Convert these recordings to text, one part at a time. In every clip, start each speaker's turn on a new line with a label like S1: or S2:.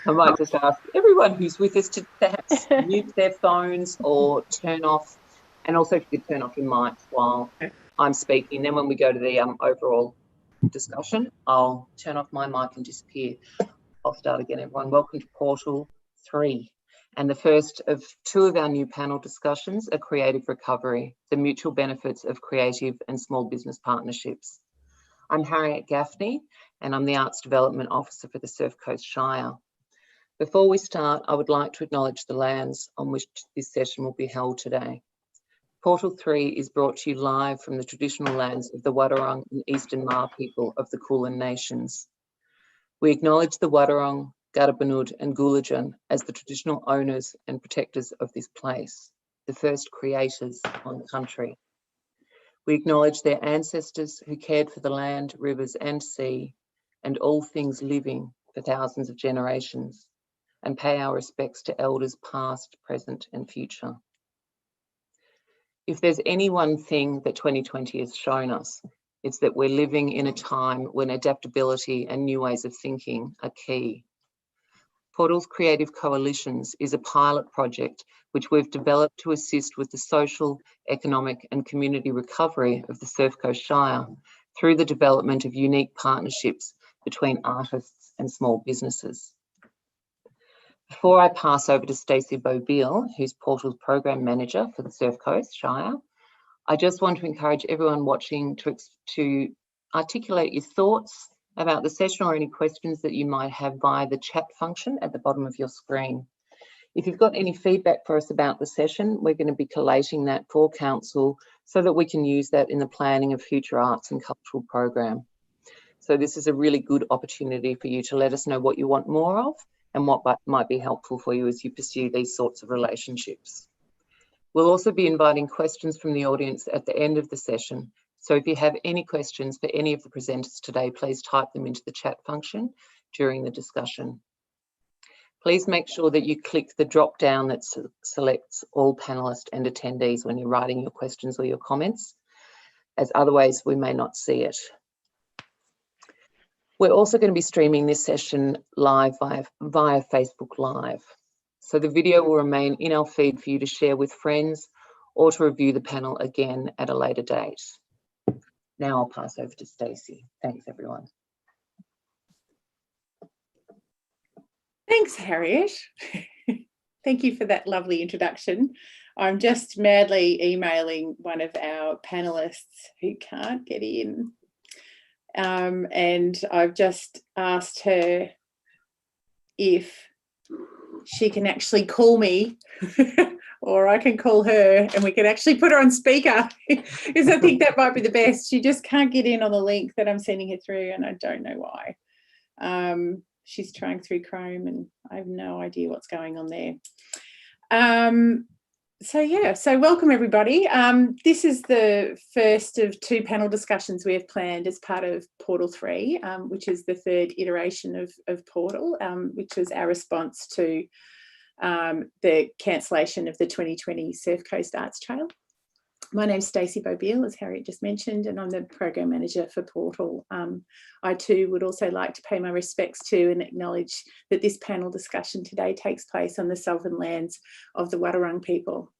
S1: I might just ask everyone who's with us to perhaps mute their phones or turn off, and also if you could turn off your mics while I'm speaking. Then when we go to the overall discussion, I'll turn off my mic and disappear. I'll start again, everyone. Welcome to Portal 3. And the first of two of our new panel discussions are Creative Recovery, the mutual benefits of creative and small business partnerships. I'm Harriet Gaffney, and I'm the Arts Development Officer for the Surf Coast Shire. Before we start, I would like to acknowledge the lands on which this session will be held today. Portal 3 is brought to you live from the traditional lands of the Wadawurrung and Eastern Maar people of the Kulin Nations. We acknowledge the Wadawurrung, Gadabanud and Gulajan as the traditional owners and protectors of this place, the first creators on the country. We acknowledge their ancestors who cared for the land, rivers and sea and all things living for thousands of generations, and pay our respects to elders past, present and future. If there's any one thing that 2020 has shown us, it's that we're living in a time when adaptability and new ways of thinking are key. Portal's Creative Coalitions is a pilot project which we've developed to assist with the social, economic and community recovery of the Surf Coast Shire through the development of unique partnerships between artists and small businesses. Before I pass over to Stacey Bobile, who's Portal's Program Manager for the Surf Coast Shire, I just want to encourage everyone watching to articulate your thoughts about the session or any questions that you might have via the chat function at the bottom of your screen. If you've got any feedback for us about the session, we're going to be collating that for Council so that we can use that in the planning of future arts and cultural program. So this is a really good opportunity for you to let us know what you want more of and what might be helpful for you as you pursue these sorts of relationships. We'll also be inviting questions from the audience at the end of the session. So if you have any questions for any of the presenters today, please type them into the chat function during the discussion. Please make sure that you click the drop down that selects all panelists and attendees when you're writing your questions or your comments, as otherwise we may not see it. We're also going to be streaming this session live via Facebook Live. So the video will remain in our feed for you to share with friends or to review the panel again at a later date. Now I'll pass over to Stacey. Thanks, everyone.
S2: Thanks, Harriet. Thank you for that lovely introduction. I'm just madly emailing one of our panelists who can't get in. And I've just asked her if she can actually call me or I can call her and we can actually put her on speaker because I think that might be the best. She just can't get in on the link that I'm sending her through and I don't know why. She's trying through Chrome and I have no idea what's going on there. So welcome everybody. This is the first of two panel discussions we have planned as part of Portal 3, which is the third iteration of Portal, which was our response to the cancellation of the 2020 Surf Coast Arts Trail. My name's Stacey Bobile, as Harriet just mentioned, and I'm the Program Manager for Portal. I too would also like to pay my respects to and acknowledge that this panel discussion today takes place on the sovereign lands of the Wadawurrung people.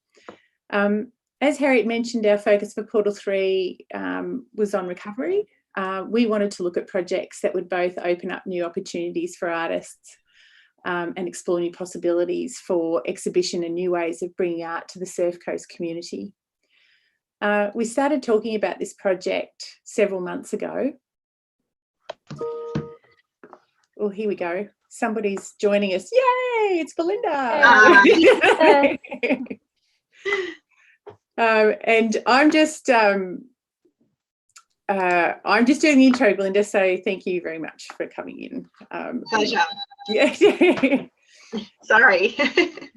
S2: As Harriet mentioned, our focus for Portal 3 was on recovery. We wanted to look at projects that would both open up new opportunities for artists and explore new possibilities for exhibition and new ways of bringing art to the Surf Coast community. We started talking about this project several months ago. Oh, here we go. Somebody's joining us. Yay, it's Belinda. And I'm just doing the intro, Belinda, so thank you very much for coming in.
S3: Pleasure.
S2: Yeah.
S3: Sorry.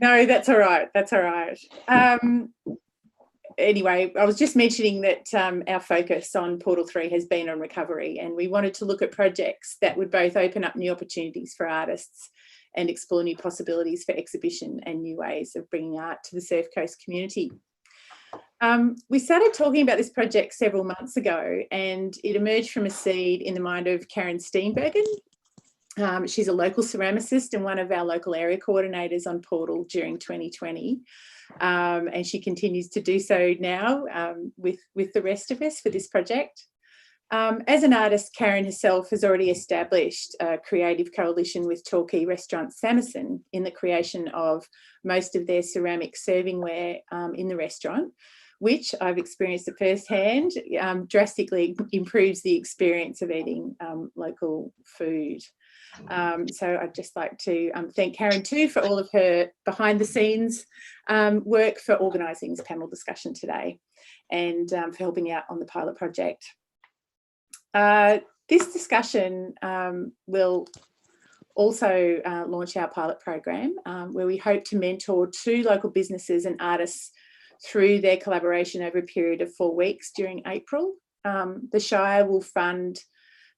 S2: No, that's all right. That's all right. Anyway, I was just mentioning that our focus on Portal 3 has been on recovery, and we wanted to look at projects that would both open up new opportunities for artists and explore new possibilities for exhibition and new ways of bringing art to the Surf Coast community. We started talking about this project several months ago, and it emerged from a seed in the mind of Karen Steenbergen, She's a local ceramicist and one of our local area coordinators on Portal during 2020. And she continues to do so now with the rest of us for this project. As an artist, Karen herself has already established a creative coalition with Torquay restaurant Stevenson in the creation of most of their ceramic servingware in the restaurant, which I've experienced at firsthand, drastically improves the experience of eating local food. So I'd just like to thank Karen too for all of her behind the scenes work for organising this panel discussion today and for helping out on the pilot project. This discussion will also launch our pilot program where we hope to mentor 2 local businesses and artists through their collaboration over a period of 4 weeks during April. The Shire will fund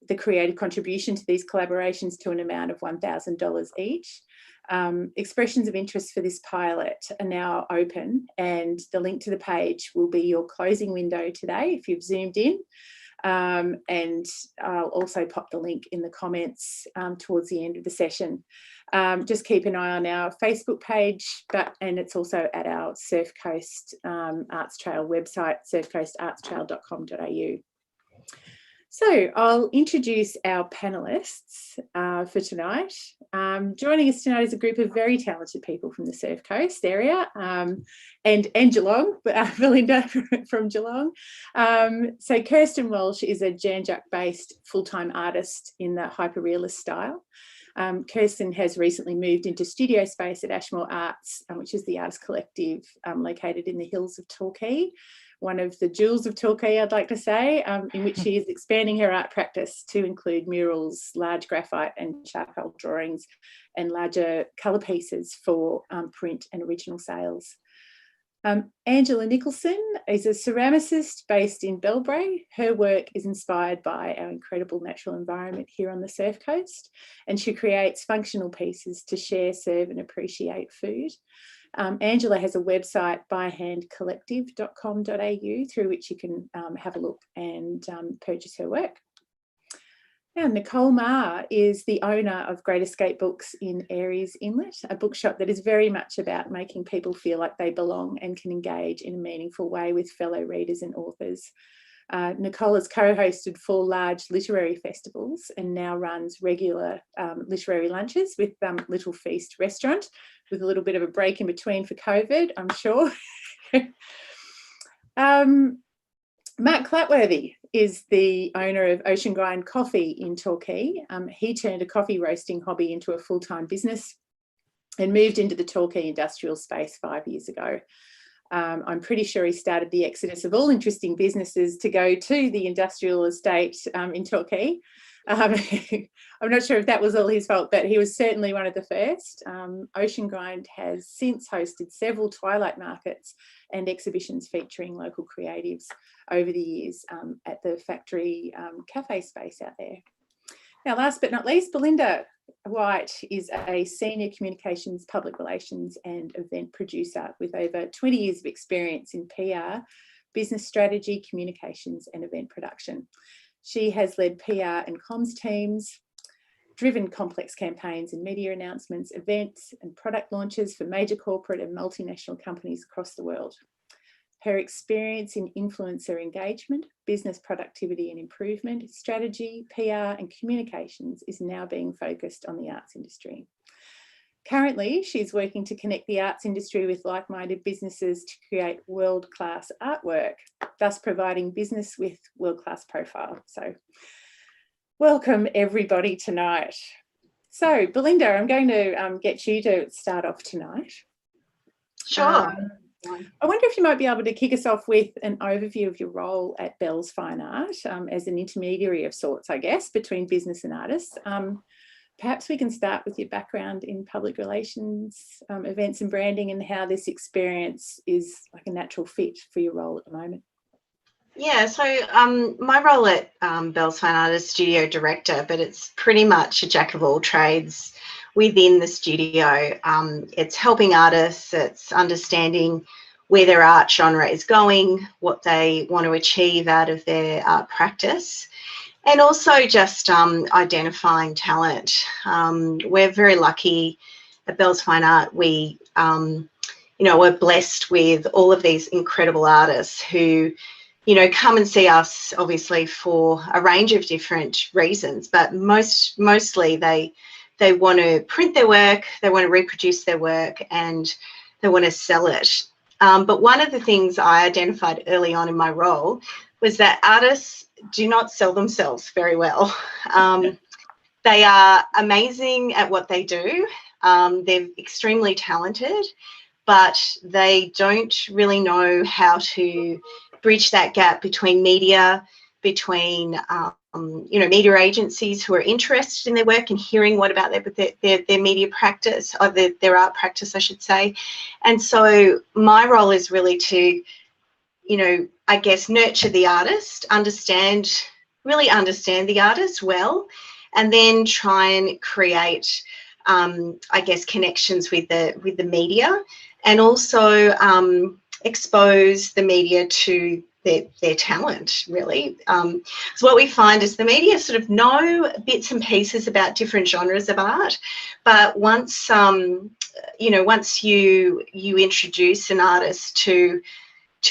S2: the creative contribution to these collaborations to an amount of $1,000 each. Expressions of interest for this pilot are now open, and the link to the page will be your closing window today if you've zoomed in. And I'll also pop the link in the comments towards the end of the session. Just keep an eye on our Facebook page, and it's also at our Surf Coast Arts Trail website, surfcoastartstrail.com.au. So I'll introduce our panellists for tonight. Joining us tonight is a group of very talented people from the Surf Coast area and Geelong, Belinda from Geelong. So Kirsten Walsh is a Jan Juc-based full-time artist in the hyper-realist style. Kirsten has recently moved into studio space at Ashmore Arts, which is the artist collective located in the hills of Torquay, one of the jewels of Torquay, I'd like to say, in which she is expanding her art practice to include murals, large graphite and charcoal drawings, and larger colour pieces for print and original sales. Angela Nicholson is a ceramicist based in Belbray. Her work is inspired by our incredible natural environment here on the Surf Coast, and she creates functional pieces to share, serve and appreciate food. Angela has a website, byhandcollective.com.au, through which you can have a look and purchase her work. Now, Nicole Marr is the owner of Great Escape Books in Aireys Inlet, a bookshop that is very much about making people feel like they belong and can engage in a meaningful way with fellow readers and authors. Nicole has co-hosted 4 large literary festivals and now runs regular literary lunches with Little Feast Restaurant, with a little bit of a break in between for COVID, I'm sure. Mark Clattworthy is the owner of Ocean Grind Coffee in Torquay. He turned a coffee roasting hobby into a full-time business and moved into the Torquay industrial space 5 years ago. I'm pretty sure he started the exodus of all interesting businesses to go to the industrial estate in Torquay. I'm not sure if that was all his fault, but he was certainly one of the first. Ocean Grind has since hosted several twilight markets and exhibitions featuring local creatives over the years at the factory cafe space out there. Now, last but not least, Belinda White is a senior communications, public relations and event producer with over 20 years of experience in PR, business strategy, communications and event production. She has led PR and comms teams, driven complex campaigns and media announcements, events and product launches for major corporate and multinational companies across the world. Her experience in influencer engagement, business productivity and improvement, strategy, PR and communications is now being focused on the arts industry. Currently, she's working to connect the arts industry with like-minded businesses to create world-class artwork, thus providing business with world-class profile. So welcome everybody tonight. So Belinda, I'm going to get you to start off tonight.
S3: Sure.
S2: I wonder if you might be able to kick us off with an overview of your role at Bell's Fine Art as an intermediary of sorts, I guess, between business and artists. Perhaps we can start with your background in public relations, events and branding, and how this experience is like a natural fit for your role at the moment.
S3: Yeah, so my role at Bell's Fine Art is studio director, but it's pretty much a jack of all trades within the studio. It's helping artists, it's understanding where their art genre is going, what they want to achieve out of their art practice. And also just identifying talent. We're very lucky at Bell's Fine Art. We, you know, we're blessed with all of these incredible artists who, you know, come and see us obviously for a range of different reasons, but mostly they want to print their work, they want to reproduce their work, and they want to sell it. But one of the things I identified early on in my role was that artists do not sell themselves very well. They are amazing at what they do. They're extremely talented, but they don't really know how to bridge that gap between media, between you know, media agencies who are interested in their work and hearing what about their media practice, or their art practice, I should say. And so my role is really to, you know, I guess nurture the artist, really understand the artist well, and then try and create, I guess, connections with the media, and also expose the media to their talent, really. So what we find is the media sort of know bits and pieces about different genres of art, but once you know, once you introduce an artist to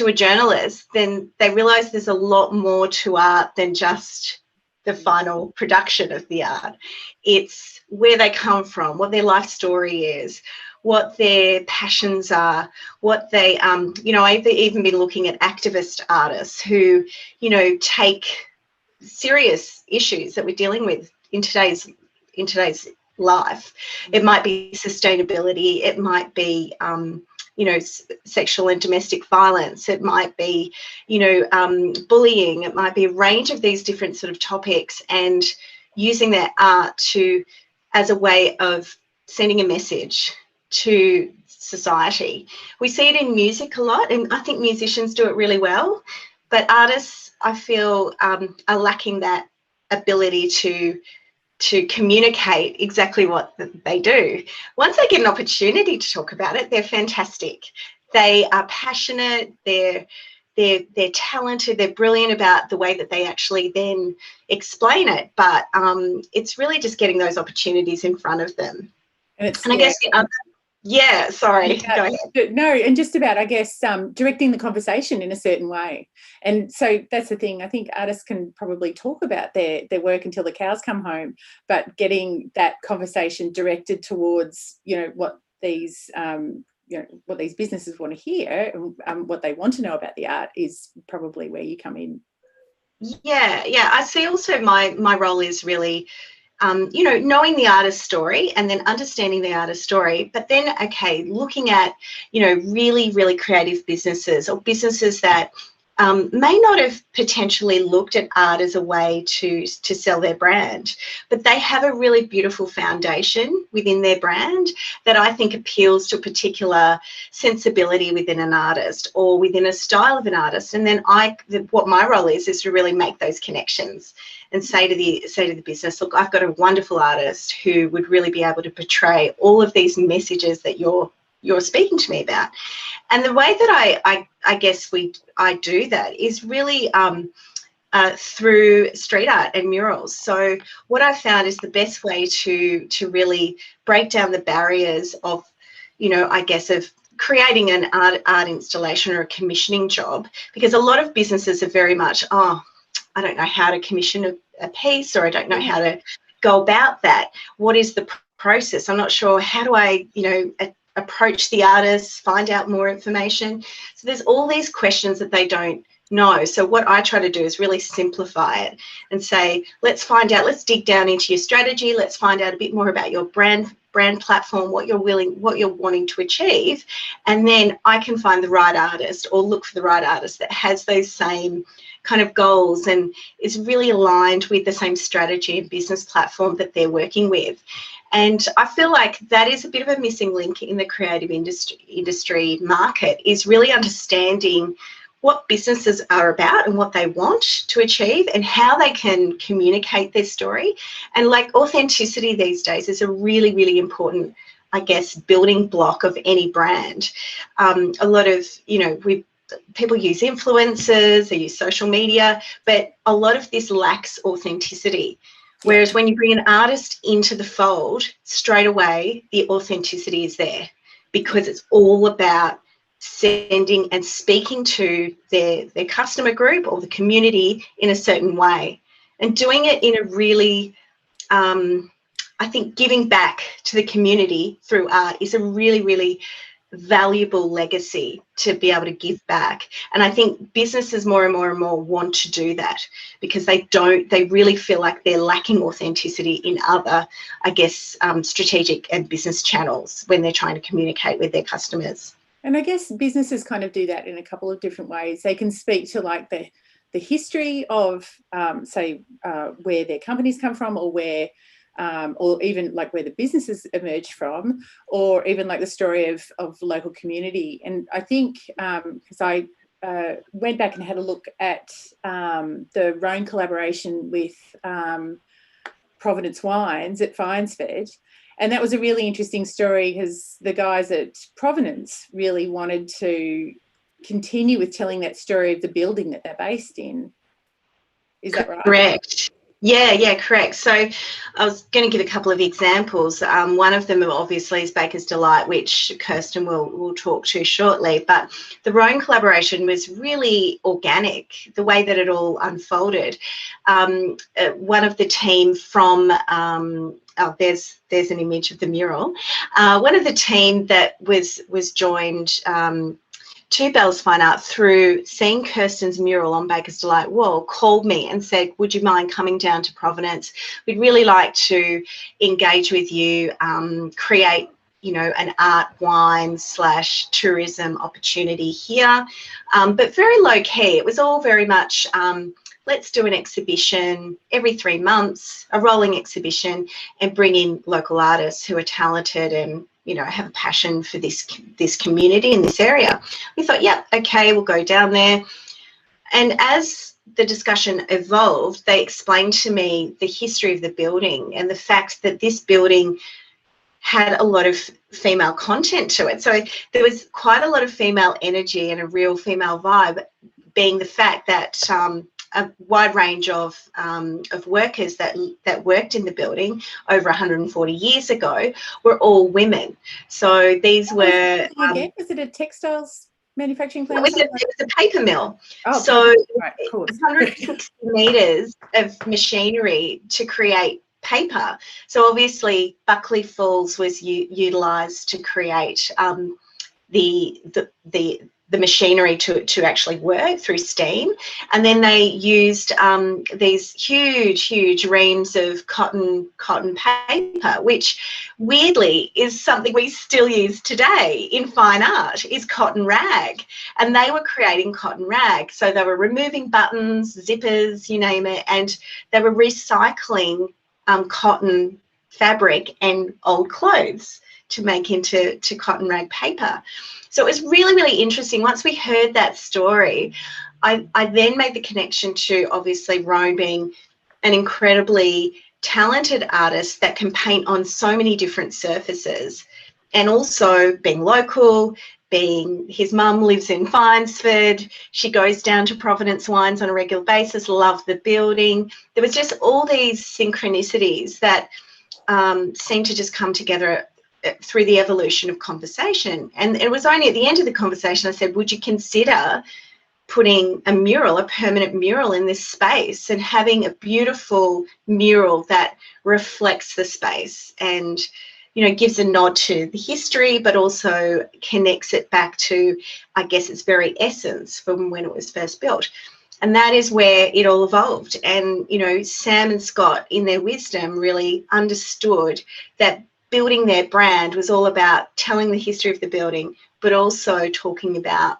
S3: a journalist, then they realise there's a lot more to art than just the final production of the art. It's where they come from, what their life story is, what their passions are, what they, you know, I've even been looking at activist artists who, you know, take serious issues that we're dealing with in today's life. It might be sustainability, it might be, you know, sexual and domestic violence, it might be, you know, bullying, it might be a range of these different sort of topics, and using their art as a way of sending a message to society. We see it in music a lot, and I think musicians do it really well, but artists, I feel, are lacking that ability to communicate exactly what they do. Once they get an opportunity to talk about it, they're fantastic. They are passionate, they're talented, they're brilliant about the way that they actually then explain it, but it's really just getting those opportunities in front of them. And I guess the other, yeah, sorry, go ahead.
S2: No, and just about, I guess, directing the conversation in a certain way. And so that's the thing. I think artists can probably talk about their work until the cows come home, but getting that conversation directed towards, you know, what these you know, what these businesses want to hear, what they want to know about the art, is probably where you come in.
S3: Yeah, I see also my role is really, you know, knowing the artist's story and then understanding the artist's story, but then, okay, looking at, you know, really, really creative businesses, or businesses that may not have potentially looked at art as a way to sell their brand, but they have a really beautiful foundation within their brand that I think appeals to a particular sensibility within an artist or within a style of an artist. And then what my role is to really make those connections and say to the business, look, I've got a wonderful artist who would really be able to portray all of these messages that you're speaking to me about. And the way that I guess I do that is really through street art and murals. So what I've found is the best way to really break down the barriers of, you know, I guess, of creating an art installation or a commissioning job, because a lot of businesses are very much, oh, I don't know how to commission a piece, or I don't know how to go about that. What is the process? I'm not sure. How do I, you know, approach the artist, find out more information? So there's all these questions that they don't know. So what I try to do is really simplify it and say, let's find out, let's dig down into your strategy, let's find out a bit more about your brand platform, what you're wanting to achieve, and then I can find the right artist, or look for the right artist that has those same kind of goals and is really aligned with the same strategy and business platform that they're working with. And I feel like that is a bit of a missing link in the creative industry market, is really understanding what businesses are about and what they want to achieve and how they can communicate their story. And like authenticity these days is a really, really important, I guess, building block of any brand. A lot of, you know, people use influencers, they use social media, but a lot of this lacks authenticity. Whereas when you bring an artist into the fold, straight away, the authenticity is there, because it's all about sending and speaking to their customer group or the community in a certain way, and doing it in a really, I think giving back to the community through art is a really, really valuable legacy to be able to give back. And I think businesses more and more want to do that, because they really feel like they're lacking authenticity in other, I guess, strategic and business channels when they're trying to communicate with their customers.
S2: And I guess businesses kind of do that in a couple of different ways. They can speak to like the history of, say, where their companies come from, or where, or even like where the businesses emerged from, or even like the story of local community. And I think, because I went back and had a look at the Rhone collaboration with Providence Wines at Finesford, and that was a really interesting story, because the guys at Providence really wanted to continue with telling that story of the building that they're based in. Is that right?
S3: Correct. Yeah, correct. So I was going to give a couple of examples. One of them obviously is Baker's Delight, which Kirsten will talk to shortly. But the Rhone collaboration was really organic, the way that it all unfolded. One of the team from, there's an image of the mural. One of the team that was joined to Bell's Fine Art through seeing Kirsten's mural on Baker's Delight wall, called me and said, would you mind coming down to Providence? We'd really like to engage with you, create, you know, an art wine / tourism opportunity here, but very low key. It was all very much, let's do an exhibition every 3 months, a rolling exhibition, and bring in local artists who are talented and, you know, have a passion for this community in this area. We thought, yeah, okay, we'll go down there. And as the discussion evolved, they explained to me the history of the building and the fact that this building had a lot of female content to it. So there was quite a lot of female energy and a real female vibe, being the fact that a wide range of workers that worked in the building over 140 years ago were all women. So these were...
S2: was it a textiles manufacturing plant?
S3: It was a paper mill.
S2: Oh,
S3: so
S2: right, of course.
S3: 160 metres of machinery to create paper. So obviously Buckley Falls was utilised to create the machinery to actually work through steam, and then they used these huge reams of cotton paper, which weirdly is something we still use today in fine art, is cotton rag. And they were creating cotton rag, so they were removing buttons, zippers, you name it, and they were recycling cotton fabric and old clothes to make into cotton rag paper. So it was really, really interesting. Once we heard that story, I then made the connection to obviously Rhone being an incredibly talented artist that can paint on so many different surfaces, and also being local, being his mum lives in Finesford, she goes down to Providence Wines on a regular basis, loved the building. There was just all these synchronicities that seemed to just come together through the evolution of conversation. And it was only at the end of the conversation I said, would you consider putting a mural, a permanent mural in this space, and having a beautiful mural that reflects the space and, you know, gives a nod to the history, but also connects it back to, I guess, its very essence from when it was first built. And that is where it all evolved. And, you know, Sam and Scott, in their wisdom, really understood that building their brand was all about telling the history of the building, but also talking about,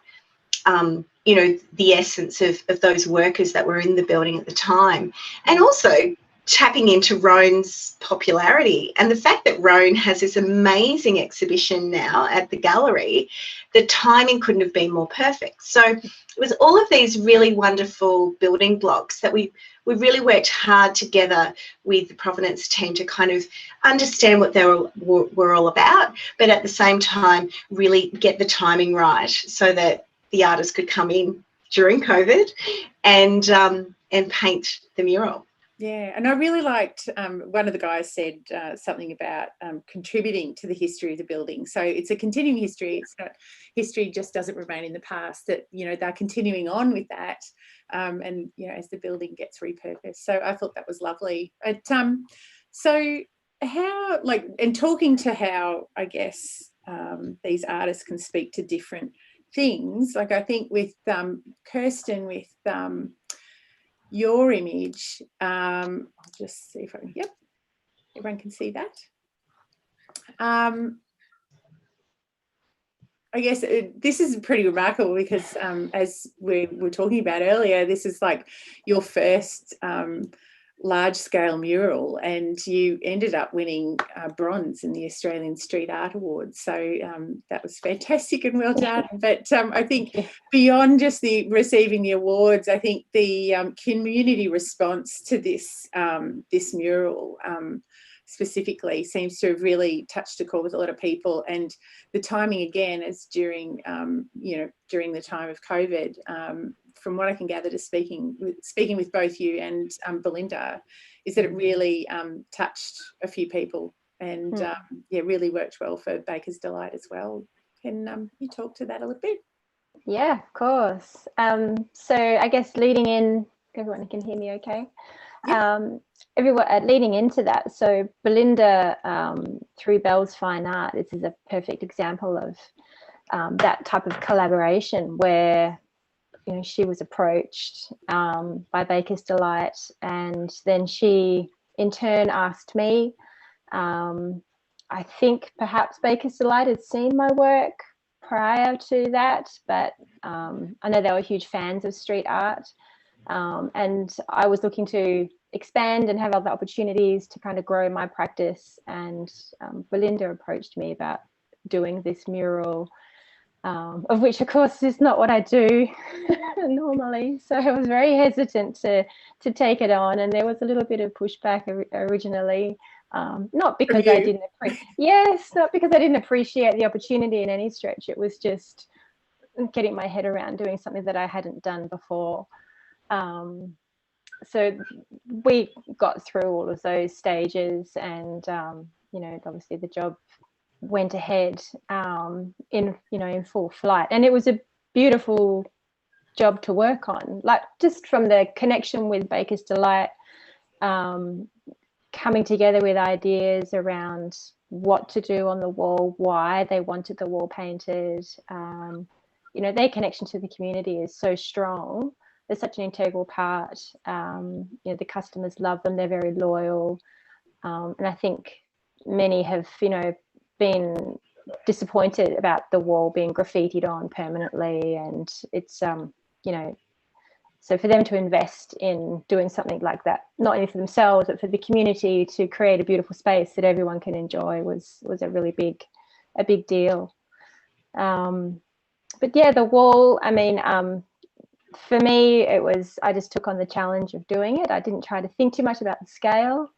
S3: you know, the essence of those workers that were in the building at the time, and also tapping into Rhone's popularity. And the fact that Rhone has this amazing exhibition now at the gallery, the timing couldn't have been more perfect. So it was all of these really wonderful building blocks that we really worked hard together with the Providence team to kind of understand what they were all about, but at the same time really get the timing right, so that the artist could come in during COVID and paint the mural.
S2: Yeah, and I really liked, one of the guys said something about contributing to the history of the building. So it's a continuing history. It's not, history just doesn't remain in the past, that, you know, they're continuing on with that, and, you know, as the building gets repurposed. So I thought that was lovely. But, so how, like, and talking to how, I guess, these artists can speak to different things, like I think with Kirsten, with your image, I'll just see if I can, yep, everyone can see that. I guess this is pretty remarkable because as we were talking about earlier, this is like your first large-scale mural, and you ended up winning bronze in the Australian Street Art Awards. So that was fantastic and well done. But I think beyond just the receiving the awards, I think the community response to this this mural specifically seems to have really touched a chord with a lot of people. And the timing again is during you know, during the time of COVID. From what I can gather, to speaking with both you and Belinda, is that it really touched a few people, and yeah, really worked well for Baker's Delight as well. Can you talk to that a little bit?
S4: Yeah, of course. So I guess leading in, everyone can hear me okay?
S2: Yep.
S4: Everyone leading into that, so Belinda through Bell's Fine Art, this is a perfect example of that type of collaboration where, you know, she was approached by Baker's Delight, and then she in turn asked me. I think perhaps Baker's Delight had seen my work prior to that, but I know they were huge fans of street art, and I was looking to expand and have other opportunities to kind of grow my practice, and Belinda approached me about doing this mural, of which of course is not what I do normally, so I was very hesitant to take it on, and there was a little bit of pushback originally, not because I didn't not because I didn't appreciate the opportunity in any stretch. It was just getting my head around doing something that I hadn't done before. So we got through all of those stages, and you know, obviously the job went ahead in, you know, in full flight, and it was a beautiful job to work on, like just from the connection with Baker's Delight, coming together with ideas around what to do on the wall, why they wanted the wall painted. You know, their connection to the community is so strong. They're such an integral part. You know, the customers love them. They're very loyal, and I think many have, you know, been disappointed about the wall being graffitied on permanently, and it's you know, so for them to invest in doing something like that, not only for themselves but for the community, to create a beautiful space that everyone can enjoy, was a really big deal. But yeah, the wall, I mean, for me, it was, I just took on the challenge of doing it. I didn't try to think too much about the scale.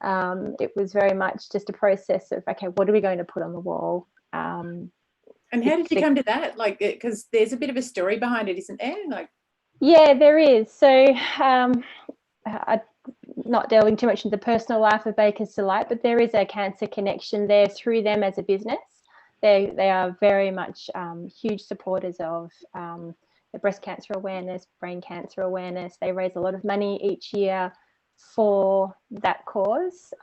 S4: It was very much just a process of, okay, what are we going to put on the wall?
S2: And how did you come to that? Like, because there's a bit of a story behind it, isn't there? Like,
S4: yeah, there is. So I'm not delving too much into the personal life of Baker's Delight, but there is a cancer connection there through them as a business. They are very much huge supporters of the breast cancer awareness, brain cancer awareness. They raise a lot of money each year for that cause.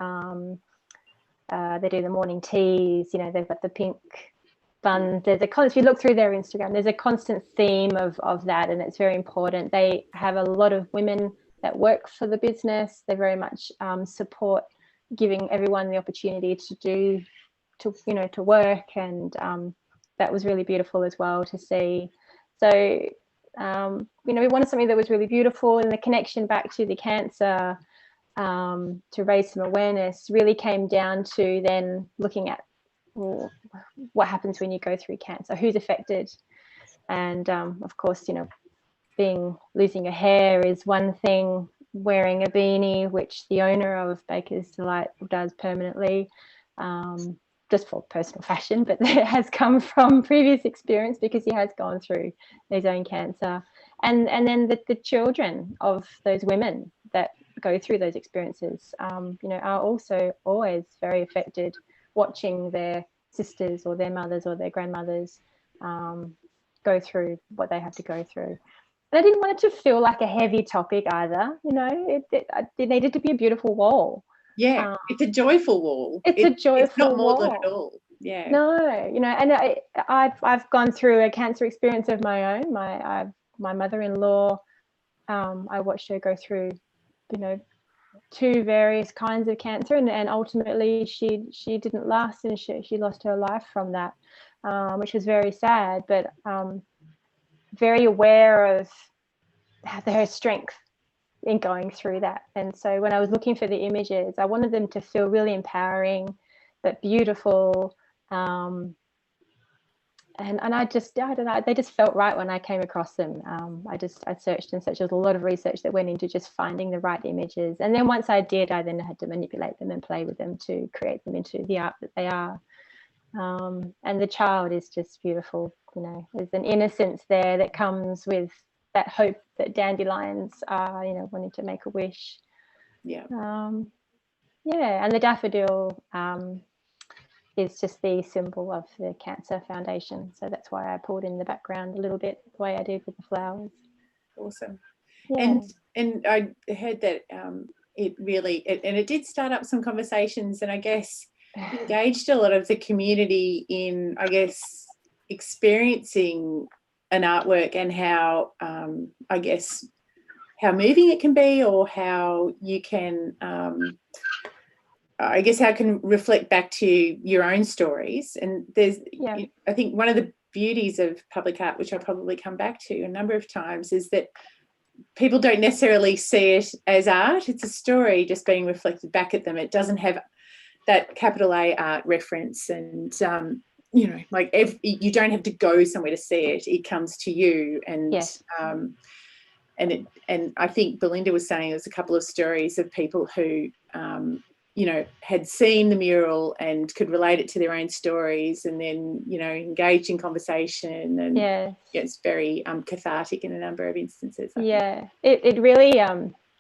S4: They do the morning teas, you know, they've got the pink buns. There's if you look through their Instagram, there's a constant theme of that, and it's very important. They have a lot of women that work for the business. They very much support giving everyone the opportunity to work, and that was really beautiful as well to see. So you know, we wanted something that was really beautiful, and the connection back to the cancer, to raise some awareness, really came down to then looking at, well, what happens when you go through cancer, who's affected, and of course, you know, losing your hair is one thing, wearing a beanie, which the owner of Baker's Delight does permanently, just for personal fashion, but it has come from previous experience because he has gone through his own cancer. And then the children of those women that go through those experiences, you know, are also always very affected, watching their sisters or their mothers or their grandmothers go through what they have to go through. And I didn't want it to feel like a heavy topic either, you know. It needed to be a beautiful wall.
S2: Yeah, it's a joyful wall.
S4: It's a joyful
S2: It's not
S4: wall.
S2: maudlin at all. Yeah.
S4: No, you know, and I've gone through a cancer experience of my own. My mother-in-law, I watched her go through, you know, 2 various kinds of cancer, and ultimately she didn't last, and she lost her life from that, which was very sad, but very aware of her strength in going through that. And so when I was looking for the images, I wanted them to feel really empowering, but beautiful, and I don't know, they just felt right when I came across them. I searched and searched. There was a lot of research that went into just finding the right images, and then once I did, I then had to manipulate them and play with them to create them into the art that they are. And the child is just beautiful. You know, there's an innocence there that comes with that hope that dandelions are, you know, wanting to make a wish.
S2: Yeah.
S4: Yeah, and the daffodil is just the symbol of the Cancer Foundation. So that's why I pulled in the background a little bit the way I did with the flowers.
S2: Awesome.
S4: Yeah.
S2: And I heard that it did start up some conversations, and I guess engaged a lot of the community in, I guess, experiencing an artwork and how, I guess, how moving it can be, or how you can, I guess, how it can reflect back to your own stories. And there's, I think one of the beauties of public art, which I'll probably come back to a number of times, is that people don't necessarily see it as art. It's a story just being reflected back at them. It doesn't have that capital A art reference, and you know, like you don't have to go somewhere to see it. It comes to you, and
S4: yes.
S2: And I think Belinda was saying there's a couple of stories of people who you know, had seen the mural and could relate it to their own stories, and then, you know, engaged in conversation, and it's very cathartic in a number of instances.
S4: It really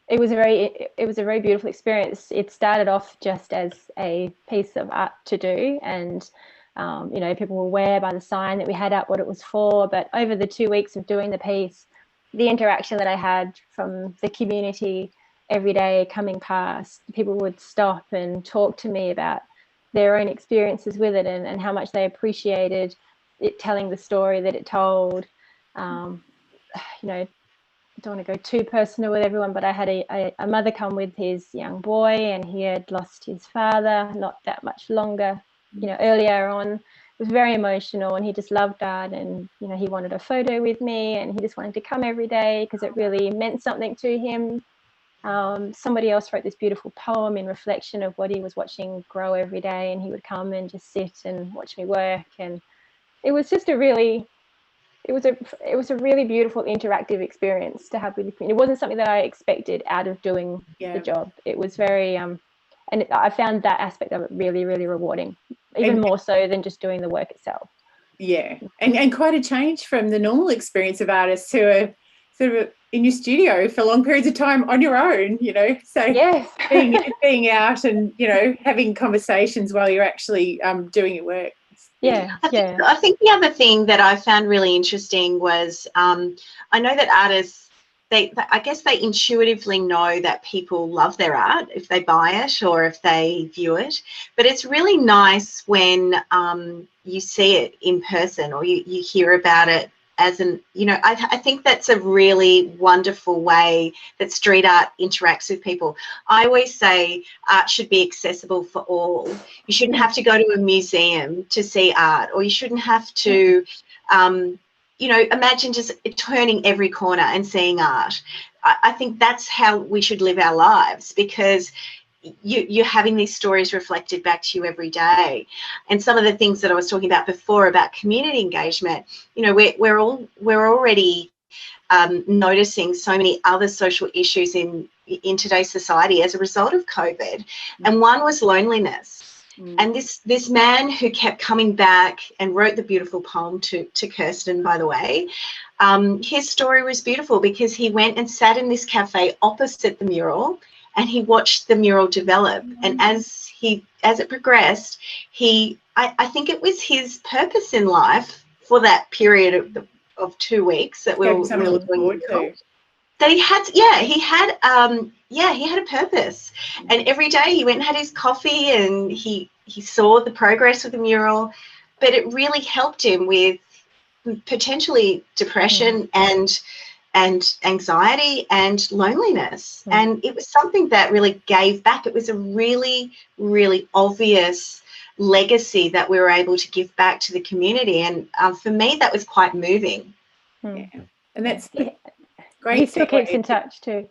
S4: it was a very beautiful experience. It started off just as a piece of art to do, and you know, people were aware by the sign that we had up what it was for. But over the 2 weeks of doing the piece, the interaction that I had from the community every day coming past, people would stop and talk to me about their own experiences with it, and how much they appreciated it telling the story that it told. You know, I don't want to go too personal with everyone, but I had a mother come with his young boy, and he had lost his father not that much longer, you know, earlier on. It was very emotional, and he just loved art, and, you know, he wanted a photo with me, and he just wanted to come every day because it really meant something to him. Somebody else wrote this beautiful poem in reflection of what he was watching grow every day, and he would come and just sit and watch me work. And it was just a really beautiful interactive experience to have with the community. It wasn't something that I expected out of doing the job. It was very and I found that aspect of it really, really rewarding, even more so than just doing the work itself.
S2: Yeah, and quite a change from the normal experience of artists who are sort of in your studio for long periods of time on your own, you know. So
S4: yes.
S2: being out and, you know, having conversations while you're actually doing your work.
S3: I think the other thing that I found really interesting was I know that artists, I guess they intuitively know that people love their art if they buy it or if they view it, but it's really nice when you see it in person, or you hear about it as an, you know, I think that's a really wonderful way that street art interacts with people. I always say art should be accessible for all. You shouldn't have to go to a museum to see art, or you shouldn't have to, you know, imagine just turning every corner and seeing art. I think that's how we should live our lives, because you're having these stories reflected back to you every day. And some of the things that I was talking about before about community engagement, you know, we're already noticing so many other social issues in today's society as a result of COVID. And one was loneliness. And this man who kept coming back and wrote the beautiful poem to Kirsten, by the way, his story was beautiful because he went and sat in this cafe opposite the mural and he watched the mural develop. And as it progressed, I think it was his purpose in life for that period of 2 weeks that we were doing the mural, that he had a purpose. And every day he went and had his coffee and he saw the progress of the mural, but it really helped him with potentially depression and anxiety and loneliness. And it was something that really gave back. It was a really, really obvious legacy that we were able to give back to the community. And for me, that was quite moving.
S2: Yeah. And that's great.
S4: He still keeps in touch too.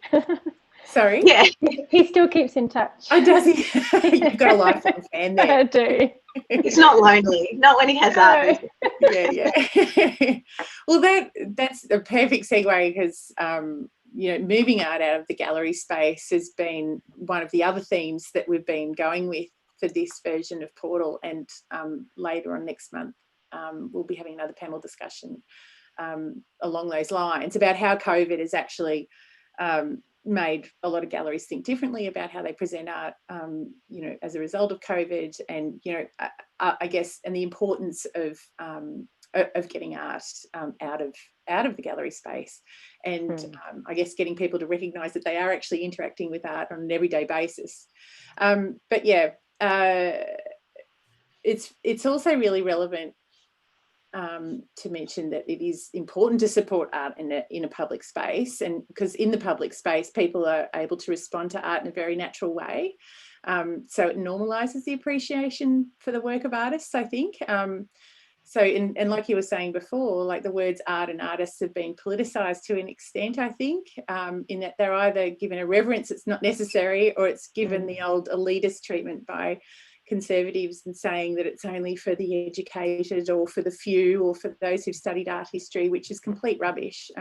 S2: Sorry?
S3: Yeah.
S4: He still keeps in touch.
S2: Oh, does he? You've got a lifelong fan there.
S4: I do.
S3: He's not lonely, not when he has art.
S2: Yeah. Well, that's a perfect segue because, moving art out of the gallery space has been one of the other themes that we've been going with for this version of Portal. And later on next month, we'll be having another panel discussion along those lines about how COVID has actually made a lot of galleries think differently about how they present art, as a result of COVID, and I guess, and the importance of getting art out of the gallery space, and I guess getting people to recognise that they are actually interacting with art on an everyday basis. But yeah, it's also really relevant to mention that it is important to support art in a public space, and because in the public space people are able to respond to art in a very natural way, so it normalises the appreciation for the work of artists, I think. So and like you were saying before, like the words art and artists have been politicised to an extent, I think, in that they're either given a reverence that's not necessary, or it's given the old elitist treatment by Conservatives and saying that it's only for the educated or for the few or for those who've studied art history, which is complete rubbish.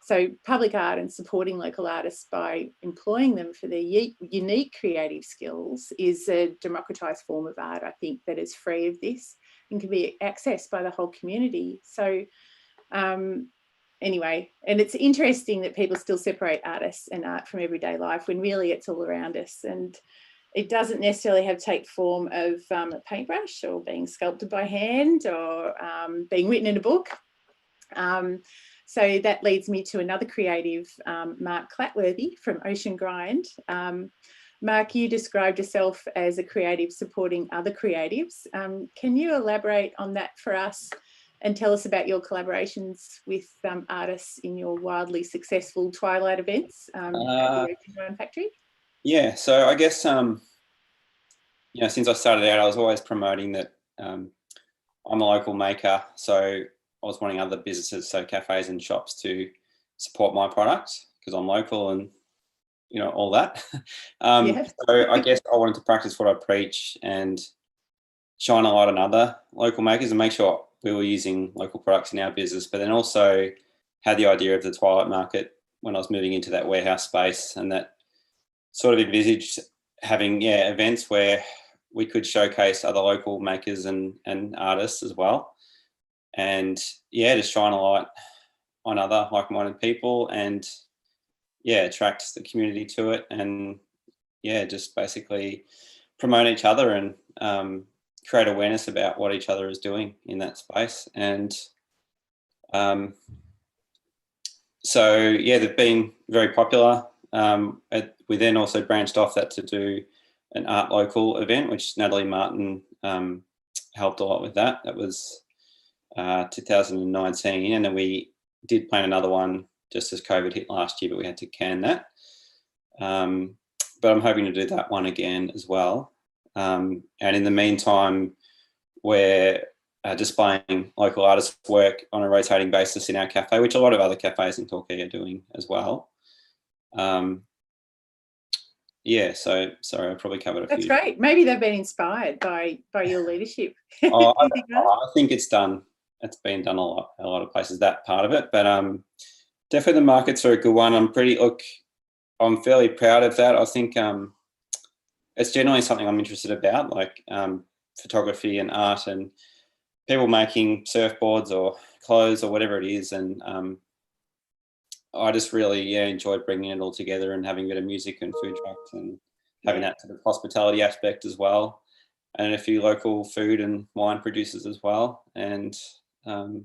S2: So public art and supporting local artists by employing them for their unique creative skills is a democratised form of art, I think, that is free of this and can be accessed by the whole community. So anyway, and it's interesting that people still separate artists and art from everyday life when really it's all around us, and it doesn't necessarily have to take form of a paintbrush or being sculpted by hand or being written in a book. So that leads me to another creative, Mark Clattworthy from Ocean Grind. Mark, you described yourself as a creative supporting other creatives. Can you elaborate on that for us and tell us about your collaborations with artists in your wildly successful Twilight events at the Ocean Grind Factory?
S5: Yeah, so I guess, since I started out, I was always promoting that I'm a local maker. So I was wanting other businesses, so cafes and shops, to support my products because I'm local and, all that. So I guess I wanted to practice what I preach and shine a light on other local makers and make sure we were using local products in our business, but then also had the idea of the Twilight Market when I was moving into that warehouse space, and that sort of envisaged having events where we could showcase other local makers and artists as well, and just shine a light on other like-minded people and attract the community to it, and just basically promote each other and create awareness about what each other is doing in that space. And they've been very popular. We then also branched off that to do an Art Local event, which Natalie Martin helped a lot with that. That was 2019. And then we did plan another one just as COVID hit last year, but we had to can that. But I'm hoping to do that one again as well. And in the meantime, we're displaying local artists' work on a rotating basis in our cafe, which a lot of other cafes in Torquay are doing as well. So sorry, I probably covered a few.
S2: That's great. Maybe they've been inspired by your leadership.
S5: I think it's done. It's been done a lot of places, that part of it. But definitely the markets are a good one. I'm fairly proud of that. I think it's generally something I'm interested about, like photography and art and people making surfboards or clothes or whatever it is. And I just really enjoyed bringing it all together and having a bit of music and food trucks and having that sort of hospitality aspect as well, and a few local food and wine producers as well. And I've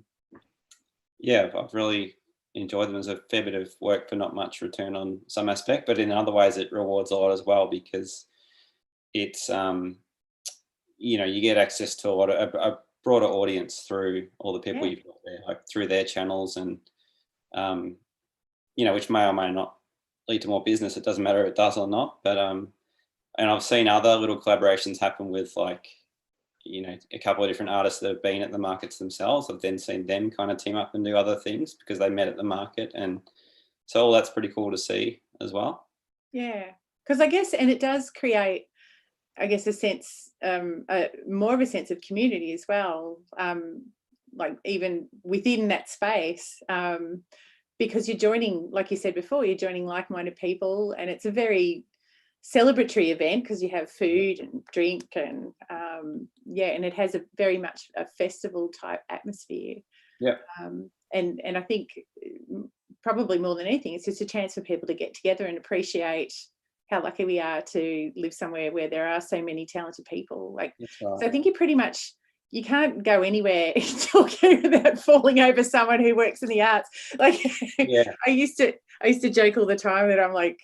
S5: really enjoyed them. As a fair bit of work for not much return on some aspect, but in other ways it rewards a lot as well, because it's you get access to a broader audience through all the people you've got there, like through their channels, and which may or may not lead to more business. It doesn't matter if it does or not, but and I've seen other little collaborations happen with, like, a couple of different artists that have been at the markets themselves. I've then seen them kind of team up and do other things because they met at the market, and so all that's pretty cool to see as well.
S2: Yeah, because I guess, and it does create, I guess, a sense, more of a sense of community as well, like even within that space, because you're joining, like you said before, you're joining like-minded people, and it's a very celebratory event because you have food and drink and and it has a very much a festival type atmosphere. And I think probably more than anything, it's just a chance for people to get together and appreciate how lucky we are to live somewhere where there are so many talented people. Like, so I think you can't go anywhere talking about falling over someone who works in the arts. Like, I used to joke all the time that I'm like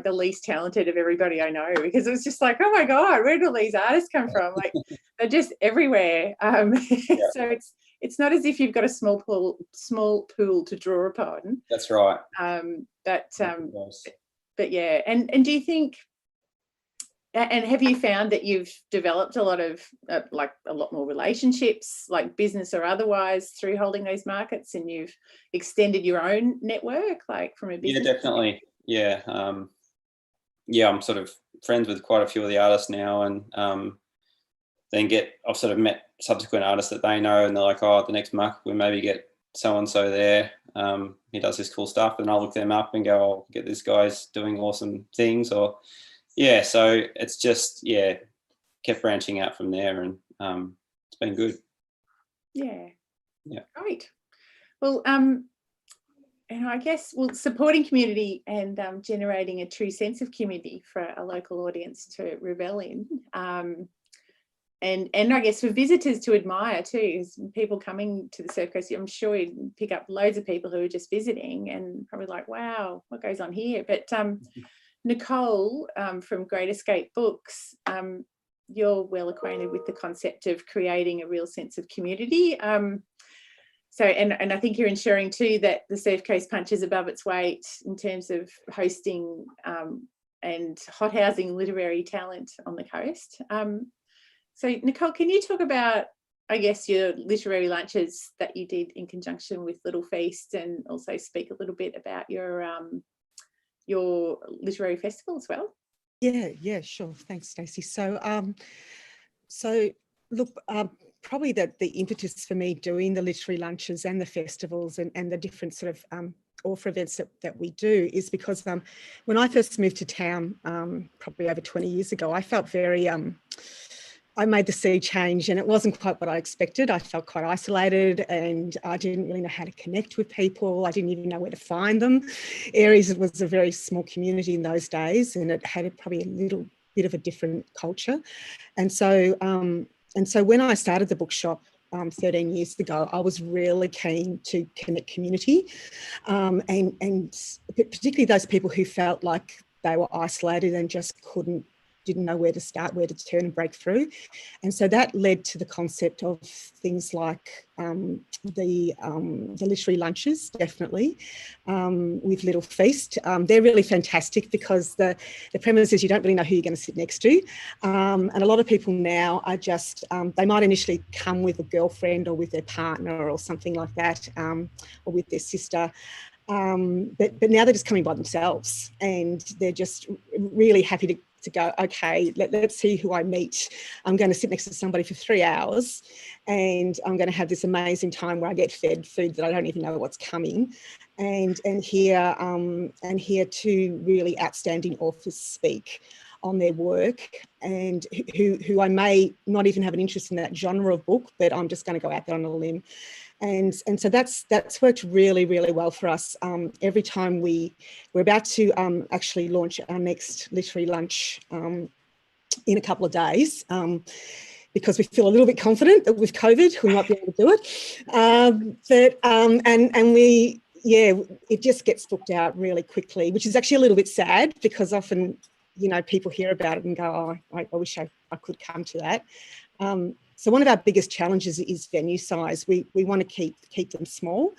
S2: the least talented of everybody I know, because it was just like, oh my God, where do all these artists come from? Like, they're just everywhere. So it's not as if you've got a small pool to draw upon.
S5: That's right.
S2: But yeah, and do you think, and have you found that you've developed a lot more relationships, like business or otherwise, through holding those markets, and you've extended your own network, like from a business?
S5: Yeah, definitely. Yeah. I'm sort of friends with quite a few of the artists now, and I've sort of met subsequent artists that they know, and they're like, oh, at the next market we maybe get so-and-so there. He does this cool stuff, and I'll look them up and go, oh, get this guy's doing awesome things, or so it's just kept branching out from there, and it's been good. Yeah,
S2: great. Well, and I guess, supporting community and generating a true sense of community for a local audience to revel in, and I guess for visitors to admire too, people coming to the Surf Coast. I'm sure you'd pick up loads of people who are just visiting and probably like, wow, what goes on here? But Nicole, from Great Escape Books, you're well acquainted with the concept of creating a real sense of community. So, and I think you're ensuring too that the Surf Coast punches above its weight in terms of hosting and hothousing literary talent on the coast. So, Nicole, can you talk about, I guess, your literary lunches that you did in conjunction with Little Feast, and also speak a little bit about your literary festival as well?
S6: Yeah, sure. Thanks, Stacey. So look, probably the impetus for me doing the literary lunches and the festivals and the different sort of author events that we do is because when I first moved to town, probably over 20 years ago, I felt very I made the sea change, and it wasn't quite what I expected. I felt quite isolated, and I didn't really know how to connect with people. I didn't even know where to find them. Aries was a very small community in those days, and it had probably a little bit of a different culture. And so when I started the bookshop 13 years ago, I was really keen to connect community, and particularly those people who felt like they were isolated and just didn't know where to start, where to turn and break through. And so that led to the concept of things like the literary lunches, definitely, with Little Feast. They're really fantastic because the premise is you don't really know who you're going to sit next to. And a lot of people now are just, they might initially come with a girlfriend or with their partner or something like that, or with their sister. But now they're just coming by themselves, and they're just really happy to go, okay, let's see who I meet. I'm going to sit next to somebody for 3 hours, and I'm going to have this amazing time where I get fed food that I don't even know what's coming, and hear two really outstanding authors speak. on their work, and who I may not even have an interest in that genre of book, but I'm just going to go out there on a limb. And so that's worked really, really well for us. Every time we're about to actually launch our next literary lunch in a couple of days, because we feel a little bit confident that with COVID we might be able to do it. It just gets booked out really quickly, which is actually a little bit sad, because often, you know, people hear about it and go, oh, I wish I could come to that. So one of our biggest challenges is venue size. We want to keep them small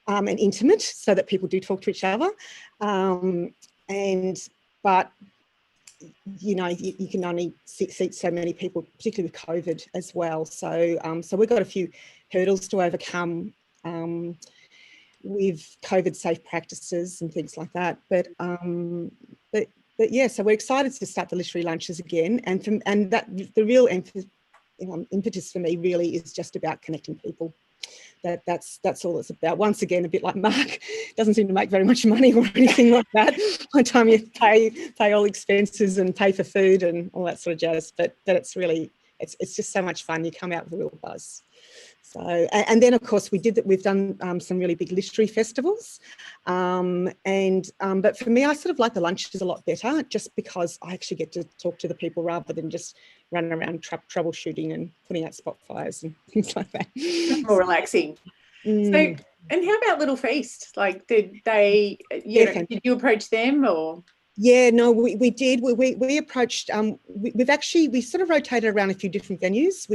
S6: and intimate, so that people do talk to each other. But you know, you can only seat so many people, particularly with COVID as well. So we've got a few hurdles to overcome with COVID safe practices and things like that. But yeah, so we're excited to start the literary lunches again, and that the real impetus for me really is just about connecting people. That's all it's about. Once again, a bit like Mark, doesn't seem to make very much money or anything like that by the time you pay all expenses and pay for food and all that sort of jazz. But it's really, it's just so much fun. You come out with a real buzz. So, and then of course we've done some really big literary festivals, but for me, I sort of like the lunches a lot better, just because I actually get to talk to the people rather than just running around troubleshooting and putting out spot fires and things like that.
S2: More relaxing. So, and how about Little Feast? Like, did they, did you approach them or?
S6: Yeah, no, we did. We approached. We sort of rotated around a few different venues.